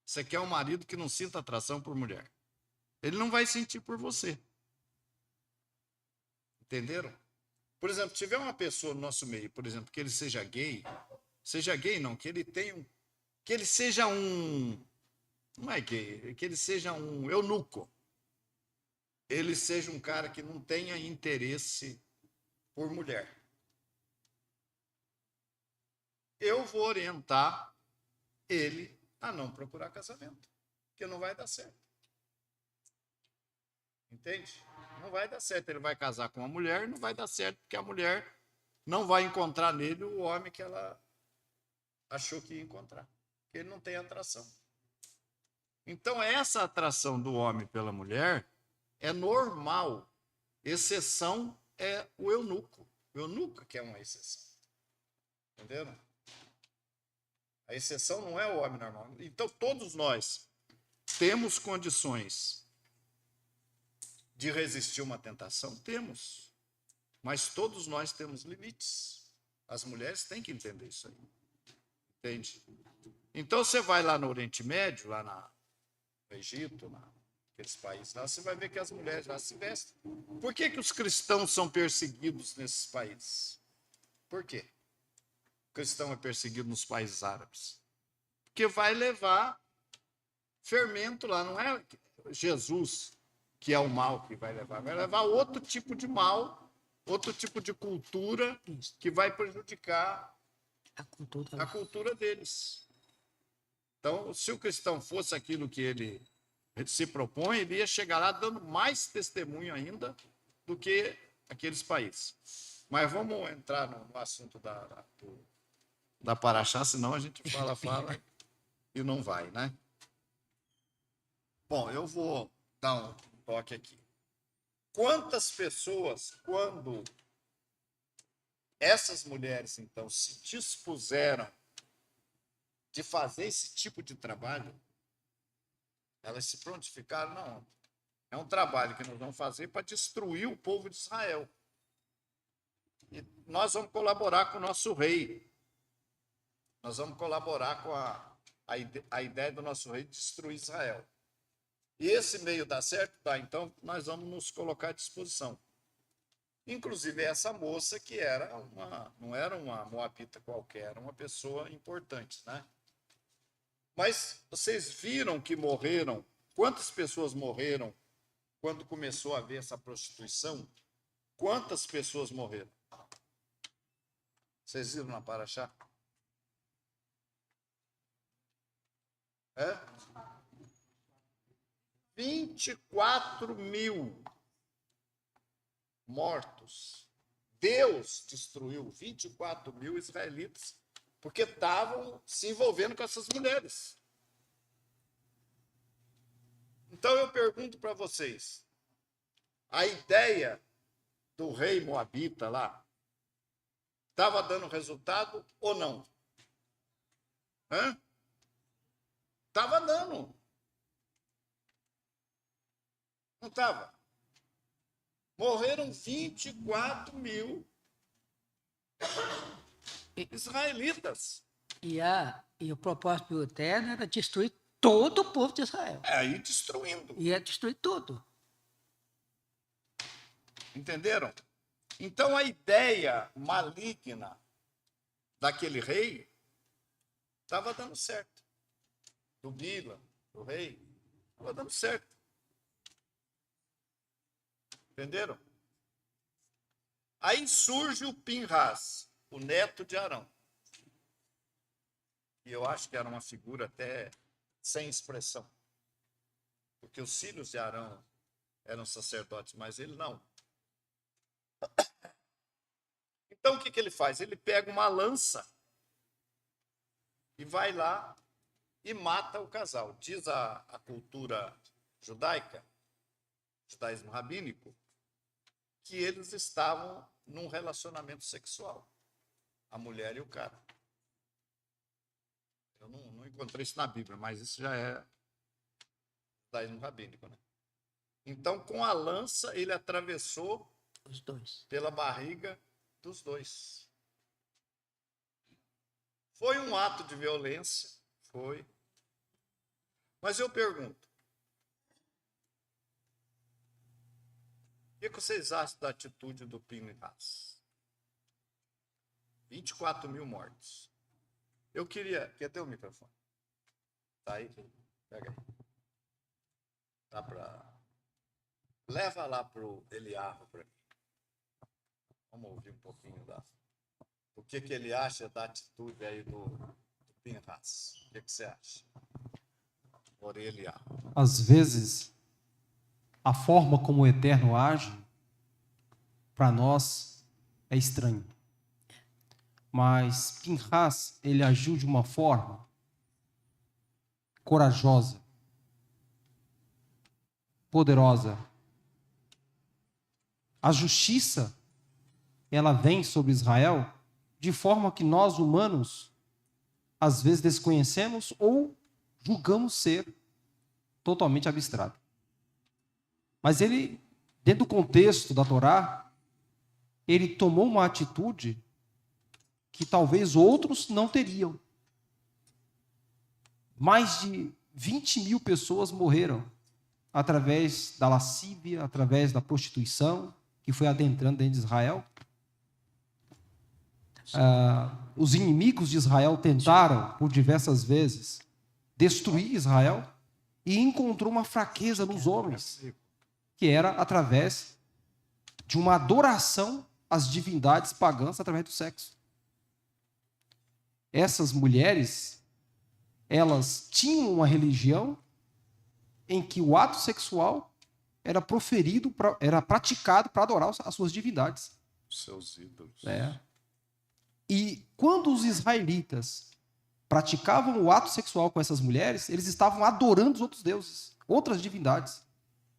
Você quer um marido que não sinta atração por mulher. Ele não vai sentir por você. Entenderam? Por exemplo, se tiver uma pessoa no nosso meio, por exemplo, que ele seja gay não, que ele tenha que ele seja não é gay, que ele seja um eunuco. Ele seja um cara que não tenha interesse por mulher. Eu vou orientar ele a não procurar casamento, porque não vai dar certo. Entende? Não vai dar certo. Ele vai casar com uma mulher e não vai dar certo, porque a mulher não vai encontrar nele o homem que ela achou que ia encontrar. Porque ele não tem atração. Então, essa atração do homem pela mulher é normal. Exceção é o eunuco. O eunuco que é uma exceção. Entenderam? A exceção não é o homem normal. Então, todos nós temos condições de resistir uma tentação? Temos. Mas todos nós temos limites. As mulheres têm que entender isso aí. Entende? Então, você vai lá no Oriente Médio, lá no Egito, naqueles países lá, você vai ver que as mulheres lá se vestem. Por que os cristãos são perseguidos nesses países? Por quê? O cristão é perseguido nos países árabes. Porque vai levar fermento lá, não é Jesus que é o mal que vai levar outro tipo de mal, outro tipo de cultura que vai prejudicar a cultura deles. Então, se o cristão fosse aquilo que ele se propõe, ele ia chegar lá dando mais testemunho ainda do que aqueles países. Mas vamos entrar no assunto da Paraxá, senão a gente fala e não vai, né? Bom, eu vou dar um toque aqui. Quantas pessoas, quando essas mulheres, então, se dispuseram de fazer esse tipo de trabalho, elas se prontificaram, não. É um trabalho que nós vamos fazer para destruir o povo de Israel. E nós vamos colaborar com o nosso rei. Nós vamos colaborar com a ideia do nosso rei de destruir Israel. E esse meio dá certo? Tá, então nós vamos nos colocar à disposição. Inclusive essa moça que não era uma moabita qualquer, era uma pessoa importante, né? Mas vocês viram que morreram? Quantas pessoas morreram quando começou a haver essa prostituição? Quantas pessoas morreram? Vocês viram na Paraxá? É? 24.000 mortos. Deus destruiu 24.000 israelitas porque estavam se envolvendo com essas mulheres. Então eu pergunto para vocês, a ideia do rei moabita lá estava dando resultado ou não? Estava dando. Não estava? Morreram 24.000 israelitas. E o propósito do Eterno era destruir todo o povo de Israel. Aí destruindo. Ia destruir tudo. Entenderam? Então a ideia maligna daquele rei estava dando certo. Do Bila, do rei, estava dando certo. Entenderam? Aí surge o Pinhas, o neto de Arão. E eu acho que era uma figura até sem expressão. Porque os filhos de Arão eram sacerdotes, mas ele não. Então o que ele faz? Ele pega uma lança e vai lá e mata o casal. Diz a cultura judaica, judaísmo rabínico, que eles estavam num relacionamento sexual, a mulher e o cara. Eu não encontrei isso na Bíblia, mas isso já é judaísmo rabínico, né? Então, com a lança, ele atravessou os dois pela barriga dos dois. Foi um ato de violência, foi. Mas eu pergunto, o que vocês acham da atitude do Pinhas? 24.000 mortos. Eu queria... Quer ter o microfone? Tá aí? Pega aí. Tá para... Leva lá para o Eliarro para mim. Vamos ouvir um pouquinho o que ele acha da atitude aí do Pinhas. O que você acha? Por Eliarro. Às vezes, a forma como o Eterno age, para nós, é estranho. Mas Pinhas, ele agiu de uma forma corajosa, poderosa. A justiça, ela vem sobre Israel de forma que nós, humanos, às vezes desconhecemos ou julgamos ser totalmente abstrato. Mas ele, dentro do contexto da Torá, ele tomou uma atitude que talvez outros não teriam. Mais de 20.000 pessoas morreram através da lascívia, através da prostituição, que foi adentrando dentro de Israel. Os inimigos de Israel tentaram, por diversas vezes, destruir Israel e encontrou uma fraqueza nos homens, que era através de uma adoração às divindades pagãs através do sexo. Essas mulheres, elas tinham uma religião em que o ato sexual era proferido, era praticado para adorar as suas divindades. Os seus ídolos. E quando os israelitas praticavam o ato sexual com essas mulheres, eles estavam adorando os outros deuses, outras divindades.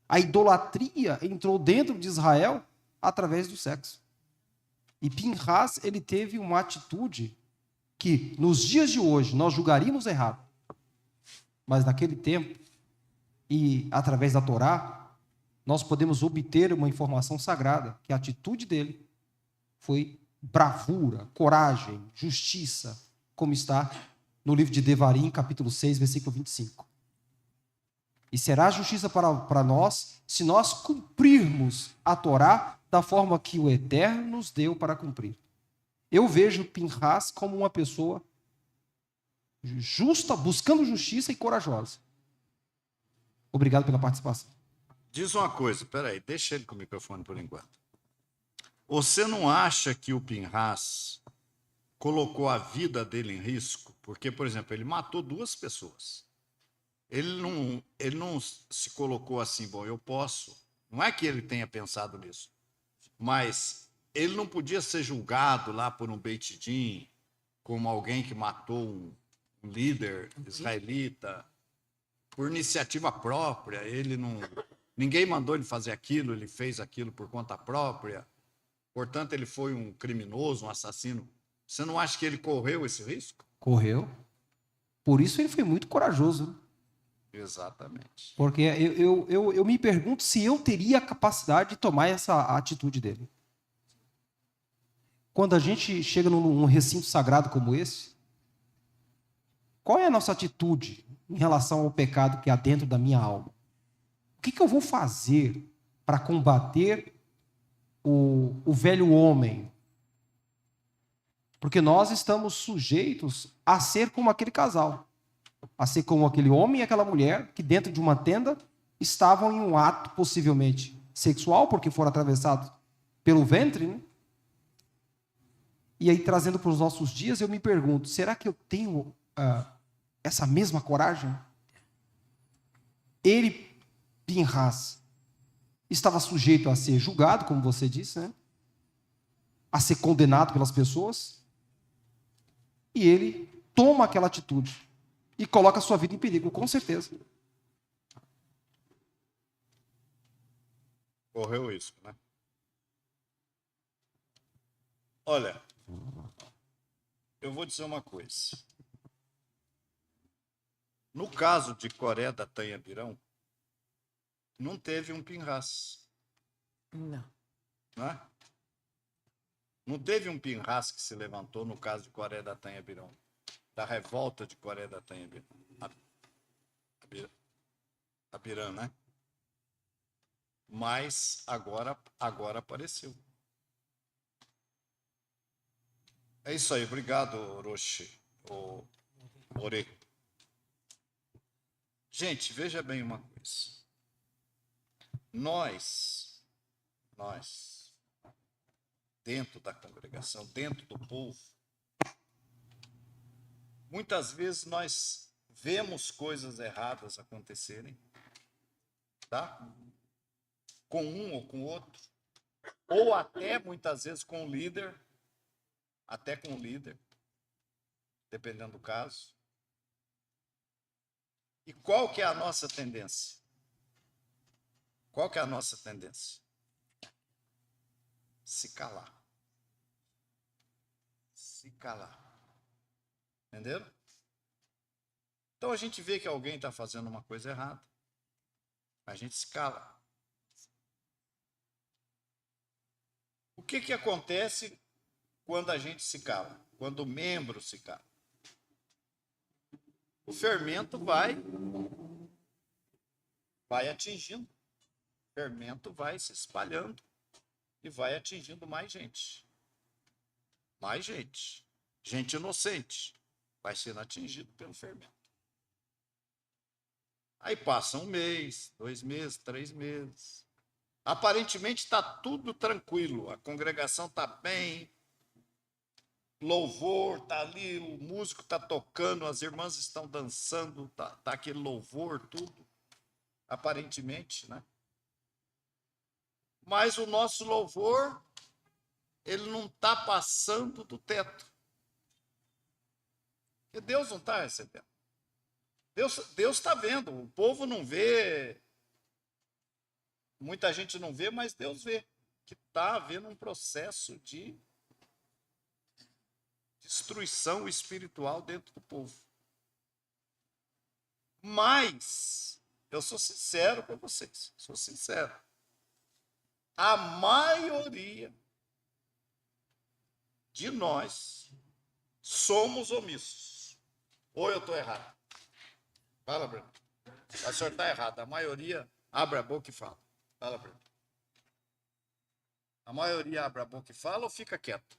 A idolatria entrou dentro de Israel através do sexo. E Pinhas, ele teve uma atitude que, nos dias de hoje, nós julgaríamos errado. Mas naquele tempo, e através da Torá, nós podemos obter uma informação sagrada, que a atitude dele foi bravura, coragem, justiça, como está no livro de Devarim, capítulo 6, versículo 25. E será justiça para nós se nós cumprirmos a Torá da forma que o Eterno nos deu para cumprir. Eu vejo Pinhas como uma pessoa justa, buscando justiça e corajosa. Obrigado pela participação. Diz uma coisa, peraí, deixa ele com o microfone por enquanto. Você não acha que o Pinhas colocou a vida dele em risco? Porque, por exemplo, ele matou 2 pessoas. Ele não se colocou assim, bom, eu posso. Não é que ele tenha pensado nisso, mas ele não podia ser julgado lá por um Beit Din, como alguém que matou um líder israelita, por iniciativa própria. Ninguém mandou ele fazer aquilo, ele fez aquilo por conta própria. Portanto, ele foi um criminoso, um assassino. Você não acha que ele correu esse risco? Correu. Por isso ele foi muito corajoso. Né? Exatamente. Porque eu me pergunto se eu teria a capacidade de tomar essa atitude dele. Quando a gente chega num recinto sagrado como esse, qual é a nossa atitude em relação ao pecado que há dentro da minha alma? O que eu vou fazer para combater o velho homem? Porque nós estamos sujeitos a ser como aquele casal, a ser como aquele homem e aquela mulher que dentro de uma tenda estavam em um ato possivelmente sexual, porque foram atravessados pelo ventre, né? E aí, trazendo para os nossos dias, eu me pergunto, será que eu tenho essa mesma coragem? Ele, Pinhas, estava sujeito a ser julgado, como você disse, né? A ser condenado pelas pessoas, e ele toma aquela atitude e coloca a sua vida em perigo, com certeza. Correu isso, né? Olha, eu vou dizer uma coisa. No caso de Coré da Tanhabirão, não teve um Pinhas. Não. Não é? Não teve um Pinhas que se levantou no caso de Coré da Tanhabirão, da revolta de Coré da Tanhabirão. Abirã, né? Mas agora apareceu. É isso aí, obrigado, Orochi, Ore. Gente, veja bem uma coisa. Nós, dentro da congregação, dentro do povo, muitas vezes nós vemos coisas erradas acontecerem, tá? Com um ou com outro, ou até muitas vezes com o líder, dependendo do caso. E qual que é a nossa tendência? Qual que é a nossa tendência? Se calar. Se calar. Entenderam? Então a gente vê que alguém está fazendo uma coisa errada, a gente se cala. O que acontece quando a gente se cala? Quando o membro se cala? O fermento vai atingindo. O fermento vai se espalhando e vai atingindo mais gente. Mais gente. Gente inocente vai sendo atingido pelo fermento. Aí passa 1 mês, 2 meses, 3 meses. Aparentemente está tudo tranquilo, a congregação está bem, louvor está ali, o músico está tocando, as irmãs estão dançando, tá aquele louvor, tudo, aparentemente, né? Mas o nosso louvor, ele não está passando do teto. Porque Deus não está recebendo. Deus está vendo, o povo não vê, muita gente não vê, mas Deus vê, que está havendo um processo de destruição espiritual dentro do povo. Mas, eu sou sincero com vocês, sou sincero. A maioria de nós somos omissos. Ou eu estou errado? Fala, Bruno. O senhor está errado. A maioria abre a boca e fala. Fala, Bruno. A maioria abre a boca e fala ou fica quieto?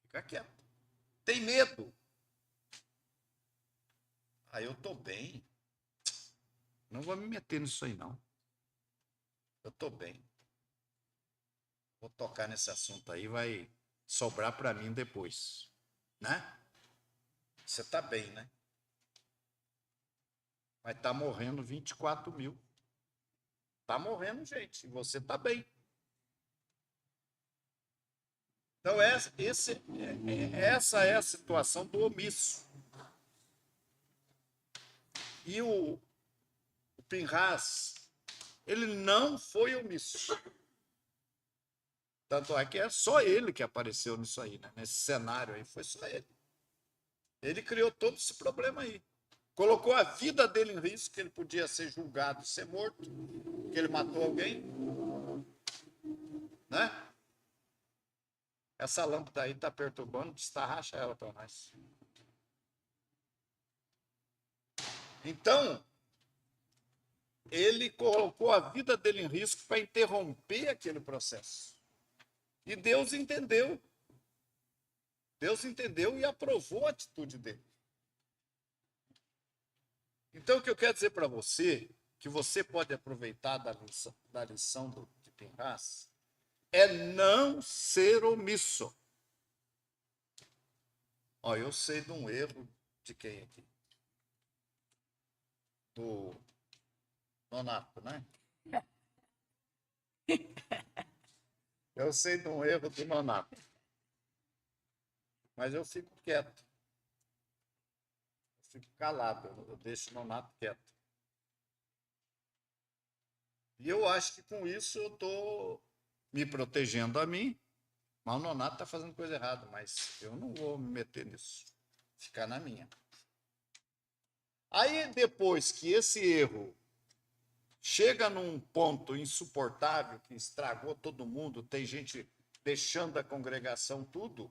Fica quieto. Tem medo. Aí eu estou bem. Não vou me meter nisso aí, não. Eu estou bem. Vou tocar nesse assunto aí, vai sobrar para mim depois. Né? Você está bem, né? Mas está morrendo 24 mil. Está morrendo gente, e você está bem. Então, essa é a situação do omisso. E o Pinhas, ele não foi omisso. Tanto é que é só ele que apareceu nisso aí, né? Nesse cenário aí, foi só ele. Ele criou todo esse problema aí. Colocou a vida dele em risco, que ele podia ser julgado, ser morto, que ele matou alguém. Né? Essa lâmpada aí está perturbando, destarracha ela para nós. Então, ele colocou a vida dele em risco para interromper aquele processo. E Deus entendeu. Deus entendeu e aprovou a atitude dele. Então, o que eu quero dizer para você, que você pode aproveitar da lição de Pinhas, é não ser omisso. Ó, eu sei de um erro de quem aqui? Do Nonato, né? Eu sei de um erro do Nonato. Mas eu fico quieto. Eu fico calado, eu deixo o Nonato quieto. E eu acho que com isso eu estou me protegendo a mim, mas o Nonato está fazendo coisa errada, mas eu não vou me meter nisso. Ficar na minha. Aí, depois que esse erro chega num ponto insuportável, que estragou todo mundo, tem gente deixando a congregação tudo,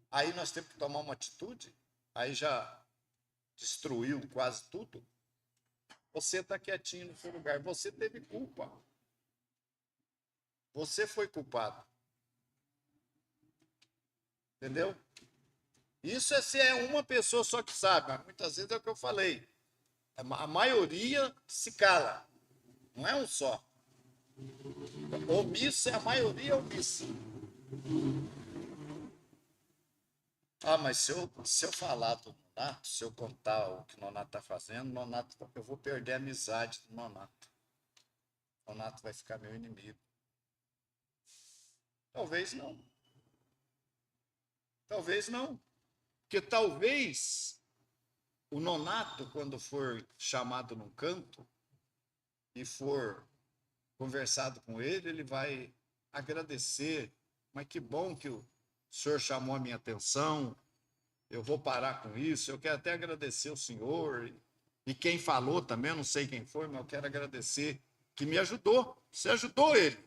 aí nós temos que tomar uma atitude, aí já destruiu quase tudo. Você está quietinho no seu lugar, você teve culpa. Você foi culpado. Entendeu? Isso é se é uma pessoa só que sabe, mas muitas vezes é o que eu falei. A maioria se cala. Não é um só. Omisso é a maioria omissa. Ah, mas se eu falar do Nonato, se eu contar o que o Nonato está fazendo, eu vou perder a amizade do Nonato. O Nonato vai ficar meu inimigo. Talvez não. Talvez não. Porque talvez o Nonato, quando for chamado num canto e for conversado com ele, ele vai agradecer. Mas que bom que o senhor chamou a minha atenção, eu vou parar com isso, eu quero até agradecer o senhor, e quem falou também, eu não sei quem foi, mas eu quero agradecer, que me ajudou, você ajudou ele,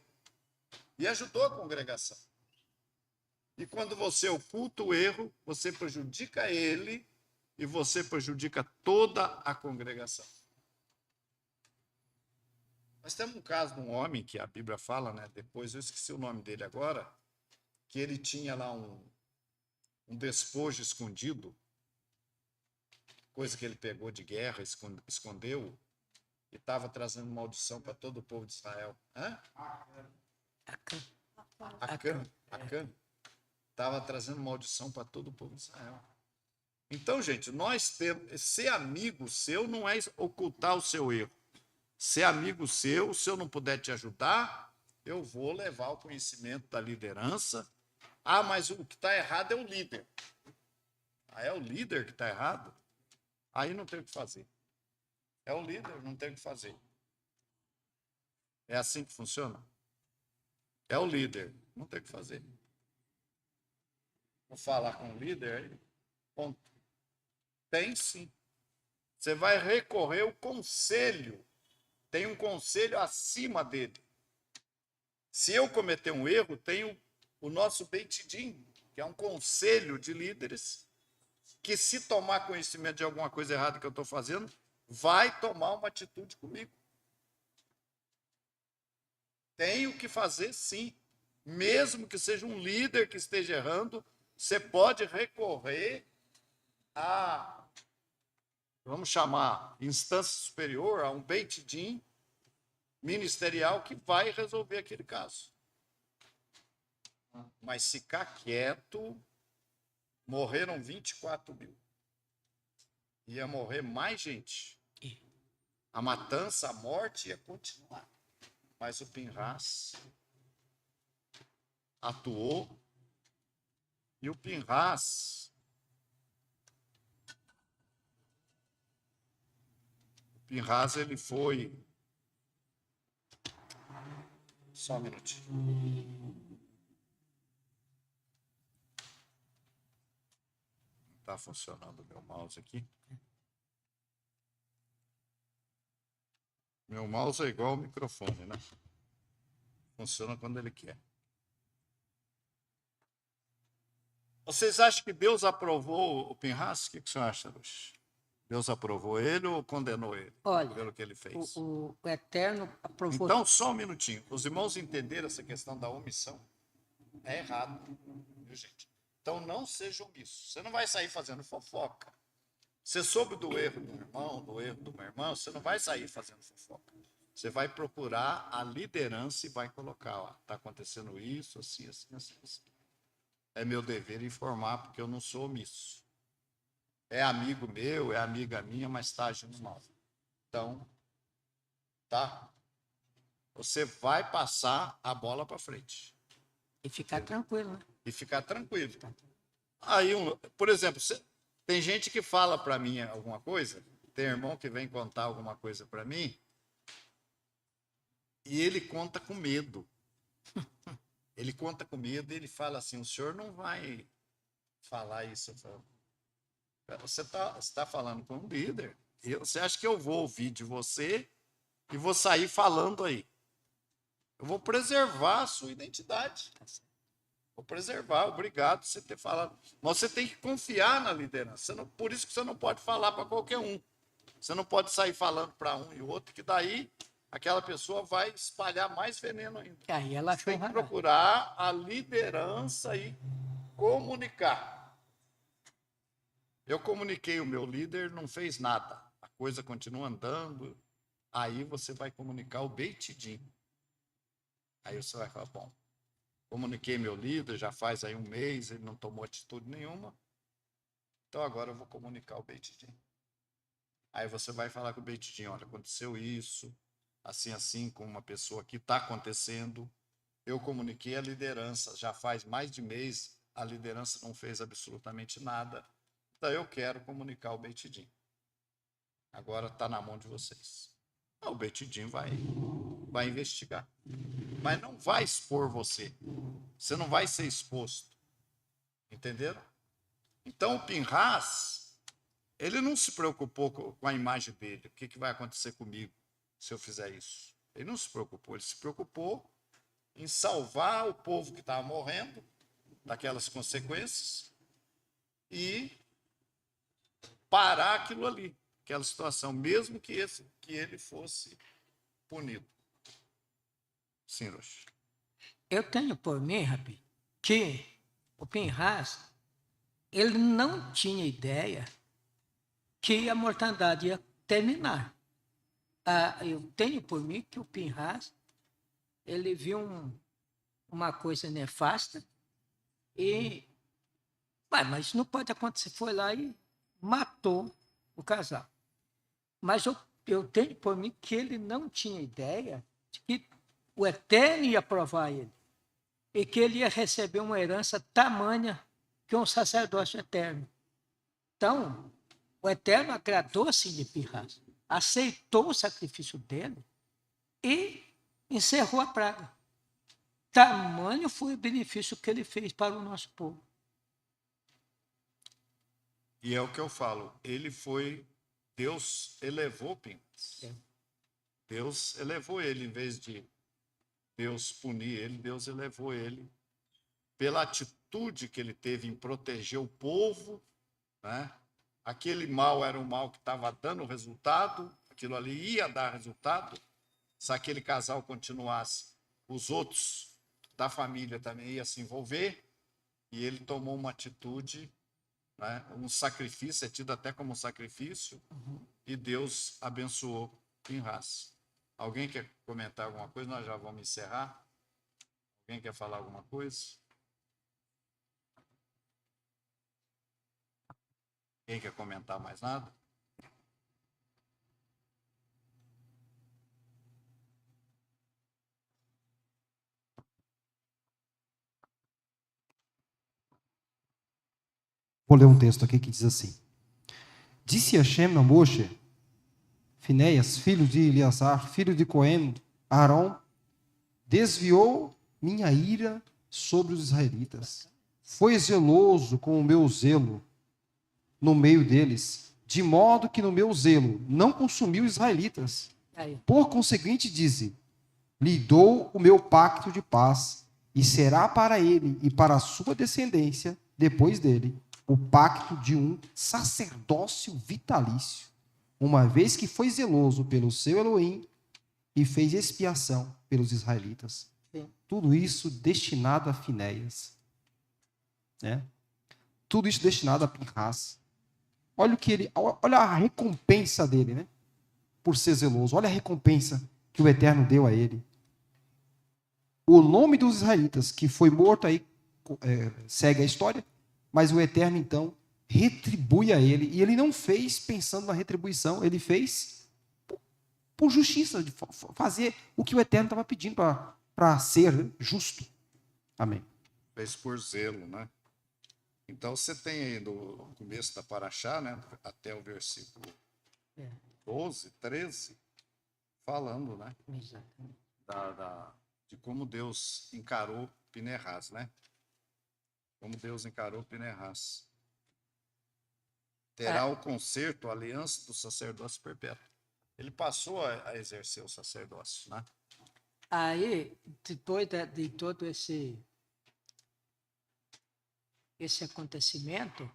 e ajudou a congregação. E quando você oculta o erro, você prejudica ele, e você prejudica toda a congregação. Nós temos um caso de um homem, que a Bíblia fala, né? Depois eu esqueci o nome dele agora, que ele tinha lá um despojo escondido, coisa que ele pegou de guerra, escondeu, e estava trazendo maldição para todo o povo de Israel. Hã? Acã. Estava trazendo maldição para todo o povo de Israel. Então, gente, nós temos... Ser amigo seu não é ocultar o seu erro. Ser amigo seu, se eu não puder te ajudar, eu vou levar o conhecimento da liderança Ah, mas o que está errado é o líder. Ah, é o líder que está errado? Aí não tem o que fazer. É o líder, não tem o que fazer. É assim que funciona? É o líder, não tem o que fazer. Vou falar com o líder aí. Ponto. Tem sim. Você vai recorrer ao conselho. Tem um conselho acima dele. Se eu cometer um erro, tem o nosso Beit Din, que é um conselho de líderes, que se tomar conhecimento de alguma coisa errada que eu estou fazendo, vai tomar uma atitude comigo. Tenho que fazer sim. Mesmo que seja um líder que esteja errando, você pode recorrer a, vamos chamar, instância superior, a um Beit Din ministerial que vai resolver aquele caso. Mas ficar quieto, morreram 24 mil. Ia morrer mais gente. A matança, a morte ia continuar. Mas o Pinhas atuou e o Pinhas ele foi... Só um minutinho. Está funcionando o meu mouse aqui. Meu mouse é igual ao microfone, né? Funciona quando ele quer. Vocês acham que Deus aprovou o Pinhas? O que você acha, Luz? Deus aprovou ele ou condenou ele? Olha, pelo que ele fez? O Eterno aprovou. Então, só um minutinho. Os irmãos entenderam essa questão da omissão? É errado, viu, gente? Então, não seja omisso. Você não vai sair fazendo fofoca. Você soube do erro do irmão, do erro do meu irmão, você não vai sair fazendo fofoca. Você vai procurar a liderança e vai colocar, ó, está acontecendo isso, assim, assim, assim, assim. É meu dever informar, porque eu não sou omisso. É amigo meu, é amiga minha, mas está agindo mal. Então, tá? Você vai passar a bola para frente. E ficar tranquilo, né? E ficar tranquilo. Aí, por exemplo, tem gente que fala para mim alguma coisa, tem irmão que vem contar alguma coisa para mim, e ele conta com medo. Ele conta com medo e ele fala assim, o senhor não vai falar isso. Você está falando com um líder. Você acha que eu vou ouvir de você e vou sair falando aí? Eu vou preservar a sua identidade. Vou preservar, obrigado por você ter falado. Mas você tem que confiar na liderança. Por isso que você não pode falar para qualquer um. Você não pode sair falando para um e outro, que daí aquela pessoa vai espalhar mais veneno ainda. Aí ela você tem que procurar a liderança e comunicar. Eu comuniquei o meu líder, não fez nada. A coisa continua andando. Aí você vai comunicar o Beit Din. Aí você vai falar, bom, comuniquei meu líder, já faz aí 1 mês, ele não tomou atitude nenhuma. Então agora eu vou comunicar o Beit Din. Aí você vai falar com o Beit Din, olha, aconteceu isso, assim, assim, com uma pessoa que está acontecendo. Eu comuniquei a liderança, já faz mais de mês, a liderança não fez absolutamente nada. Então eu quero comunicar o Beit Din. Agora está na mão de vocês. O Beit Din vai investigar. Mas não vai expor você. Você não vai ser exposto. Entenderam? Então, o Pinhas, ele não se preocupou com a imagem dele. O que vai acontecer comigo se eu fizer isso? Ele não se preocupou. Ele se preocupou em salvar o povo que estava morrendo daquelas consequências e parar aquilo ali, aquela situação, mesmo que ele fosse punido. Sim, Rocha. Eu tenho por mim, Rabi, que o Pinhas, ele não tinha ideia que a mortandade ia terminar. Eu tenho por mim que o Pinhas, ele viu uma coisa nefasta e... mas não pode acontecer. Foi lá e matou o casal. Mas eu tenho por mim que ele não tinha ideia de que o Eterno ia provar ele. e que ele ia receber uma herança tamanha que um sacerdócio eterno. Então, o Eterno agradou-se de Pinhas, aceitou o sacrifício dele e encerrou a praga. Tamanho foi o benefício que ele fez para o nosso povo. E é o que eu falo, Deus elevou Pinhas. Deus elevou ele, em vez de Deus punir ele, Deus elevou ele pela atitude que ele teve em proteger o povo, né? Aquele mal era um mal que estava dando resultado, aquilo ali ia dar resultado. Se aquele casal continuasse, os outros da família também iam se envolver, e ele tomou uma atitude, né? Um sacrifício, é tido até como um sacrifício, e Deus abençoou Pinhas. Alguém quer comentar alguma coisa? Nós já vamos encerrar. Alguém quer falar alguma coisa? Quem quer comentar mais nada? Vou ler um texto aqui que diz assim: Disse Hashem a Moshe, Finéias, filho de Eleazar, filho de Cohen, Arão, desviou minha ira sobre os israelitas. Foi zeloso com o meu zelo no meio deles, de modo que no meu zelo não consumiu os israelitas. Por conseguinte, dize, lhe dou o meu pacto de paz, e será para ele e para a sua descendência, depois dele, o pacto de um sacerdócio vitalício, uma vez que foi zeloso pelo seu Elohim e fez expiação pelos israelitas. Sim. Tudo isso destinado a Finéias, né? Tudo isso destinado a Pinhas. Olha a recompensa dele, né? Por ser zeloso. Olha a recompensa que o Eterno deu a ele. O nome dos israelitas que foi morto aí segue a história, mas o Eterno então retribui a ele, e ele não fez pensando na retribuição, ele fez por justiça, de fazer o que o Eterno estava pedindo para ser justo. Amém. Fez por zelo, né? Então você tem aí do começo da Paraxá, né, até o versículo 12, 13, falando, né, de como Deus encarou Pinhas, né? Como Deus encarou Pinhas. Terá o concerto, a aliança do sacerdócio perpétuo. Ele passou a exercer o sacerdócio, né? Aí, depois de todo esse acontecimento,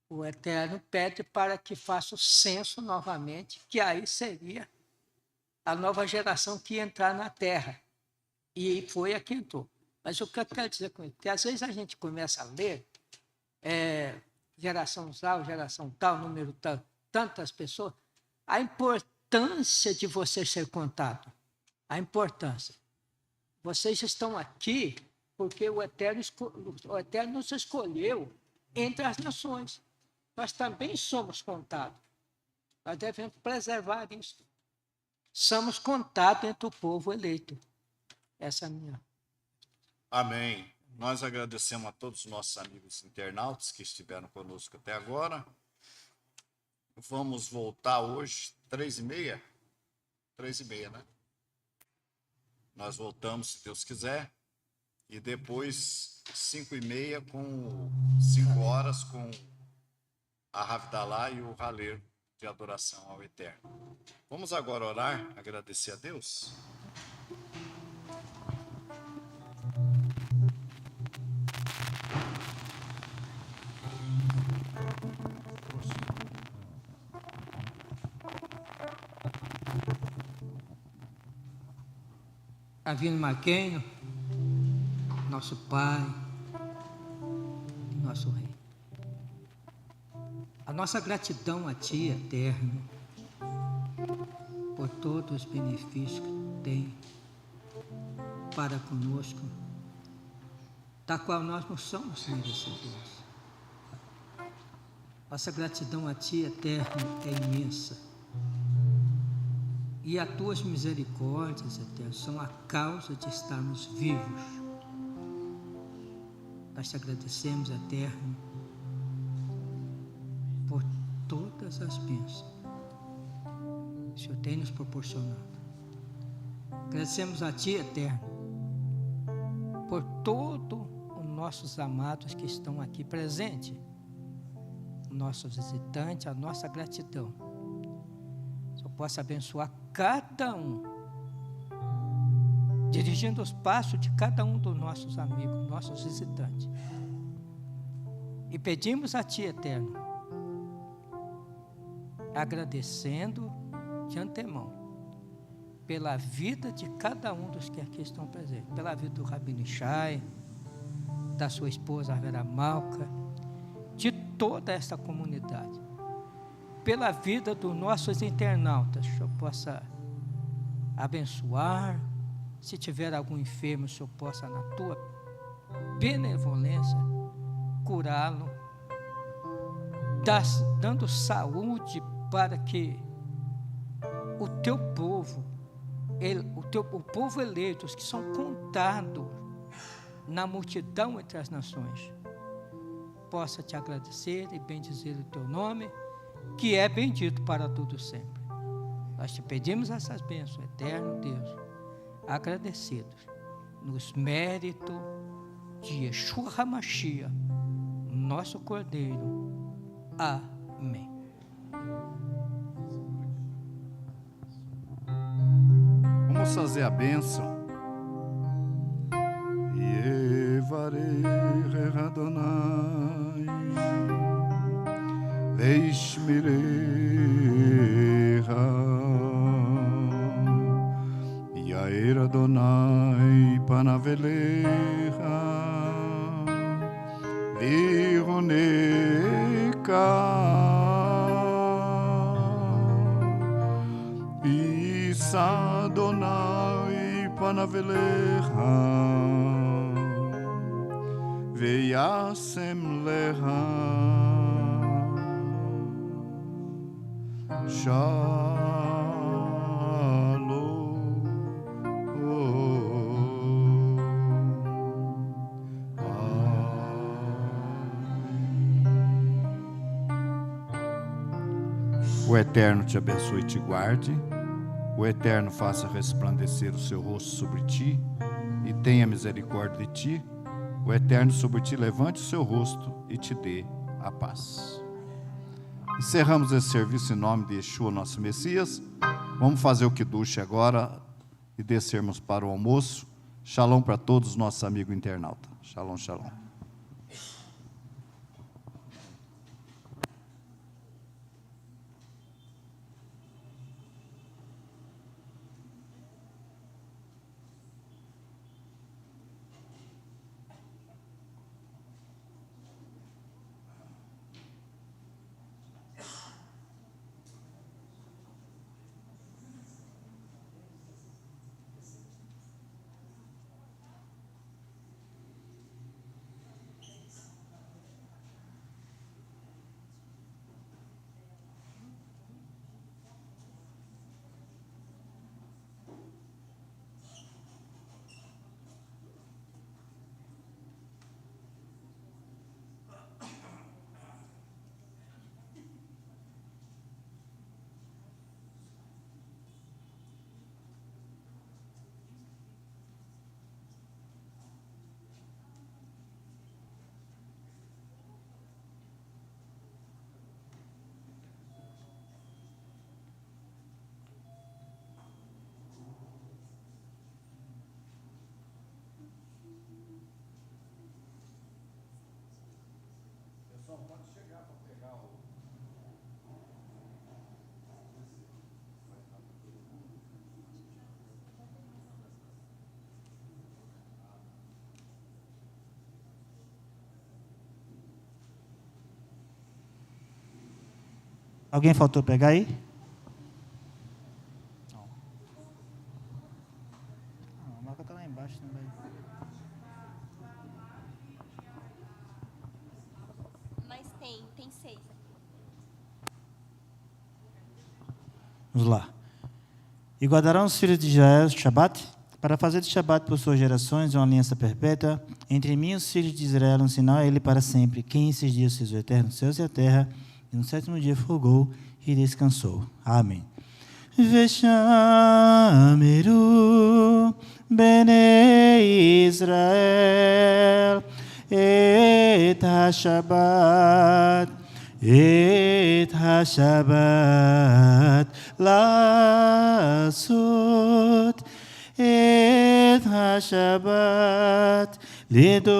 o Eterno pede para que faça o censo novamente, que aí seria a nova geração que ia entrar na Terra. E foi a que entrou. Mas o que eu quero dizer com isso? Porque às vezes a gente começa a ler geração tal, número tal, tantas pessoas, a importância de você ser contado. A importância. Vocês estão aqui porque o Eterno nos escolheu entre as nações. Nós também somos contados. Nós devemos preservar isso. Somos contados entre o povo eleito. Essa é a minha. Amém. Nós agradecemos a todos os nossos amigos internautas que estiveram conosco até agora. Vamos voltar hoje, 3h30? 3h30, né? Nós voltamos, se Deus quiser. E depois, 5h30, 5 horas, com a Havdalah e o Haler de adoração ao Eterno. Vamos agora orar, agradecer a Deus? Avino Maquenho, nosso Pai, nosso Rei. A nossa gratidão a Ti, Eterno, por todos os benefícios que tem para conosco, da qual nós não somos merecedores. Nossa gratidão a Ti, Eterno, é imensa. E as Tuas misericórdias, Eterno, são a causa de estarmos vivos. Nós te agradecemos, Eterno, por todas as bênçãos que o Senhor tem nos proporcionado. Agradecemos a Ti, Eterno, por todos os nossos amados que estão aqui presentes, nossos visitantes, a nossa gratidão. Que o Senhor possa abençoar cada um, dirigindo os passos de cada um dos nossos amigos, nossos visitantes. E pedimos a Ti, Eterno, agradecendo de antemão pela vida de cada um dos que aqui estão presentes, pela vida do Rabino Ishai, da sua esposa, a Vera Malca, de toda esta comunidade, pela vida dos nossos internautas. Que o Senhor possa abençoar. Se tiver algum enfermo, o Senhor possa, na Tua benevolência, curá-lo, dando saúde para que o Teu povo, o povo eleito, os que são contados na multidão entre as nações, possa Te agradecer e bendizer o Teu nome, que é bendito para tudo sempre. Nós Te pedimos essas bênçãos, eterno Deus, agradecidos nos méritos de Yeshua HaMashiach, nosso Cordeiro. Amém. Vamos fazer a bênção. Yevarech Adonai veishmirecha Yair Adonai panavelecha vironeka Isa Adonai panavelecha veyasem lecha shalom. O Eterno te abençoe e te guarde. O Eterno faça resplandecer o seu rosto sobre ti e tenha misericórdia de ti. O Eterno sobre ti levante o seu rosto e te dê a paz. Encerramos esse serviço em nome de Yeshua, nosso Messias. Vamos fazer o Kiddush agora e descermos para o almoço. Shalom para todos os nossos amigos internautas. Shalom, shalom. Alguém faltou pegar aí? Não, a marca está lá embaixo também. Mas tem 6 aqui. Vamos lá. E guardarão os filhos de Israel o Shabat Para fazer do Shabat por suas gerações uma aliança perpétua, entre mim e os filhos de Israel, um sinal a ele para sempre. Quem esses dias fez o eterno céus e a terra, e no sétimo dia folgou e descansou. Amém. Veshamiru Bnei Israel et ha-Shabbat לעשות את השבת לדורותם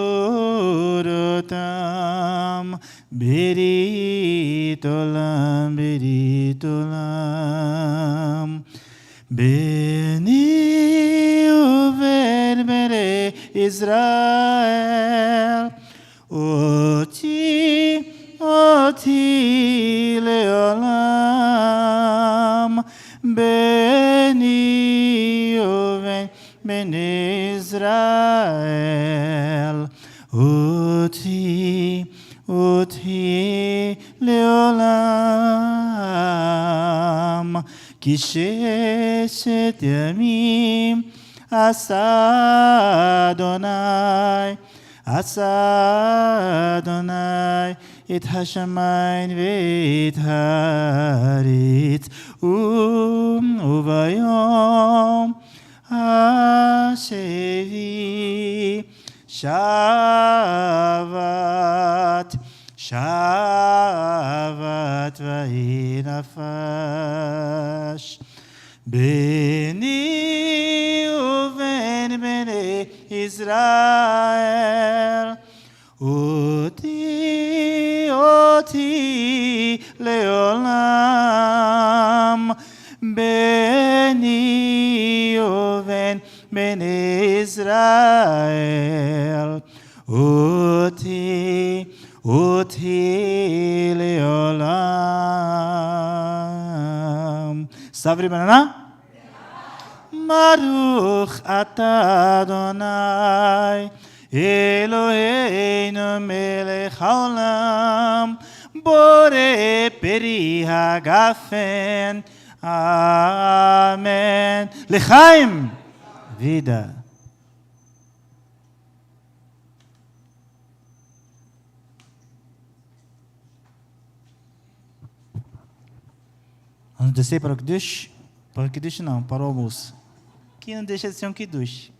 ברית עולם ברית עולם בני ובין בני ישראל אותי לעולם בני ובין בני ישראל אותי לעולם כי ששת ימים עשה אדוני את השמיים ואת הארץ וביום השביעי שבת ויהי נפש ביני ובין בני ישראל אותי לעולם ביני ובין בני ישראל אותי לעולם. סברי בננה? ברוך אתה אדוני אלוהינו מלך העולם בורא פרי הגפן אמן. לחיים vida. Vamos descer para o Kiddush? Para o Kiddush não, para o almoço. Que não deixa de ser um Kiddush.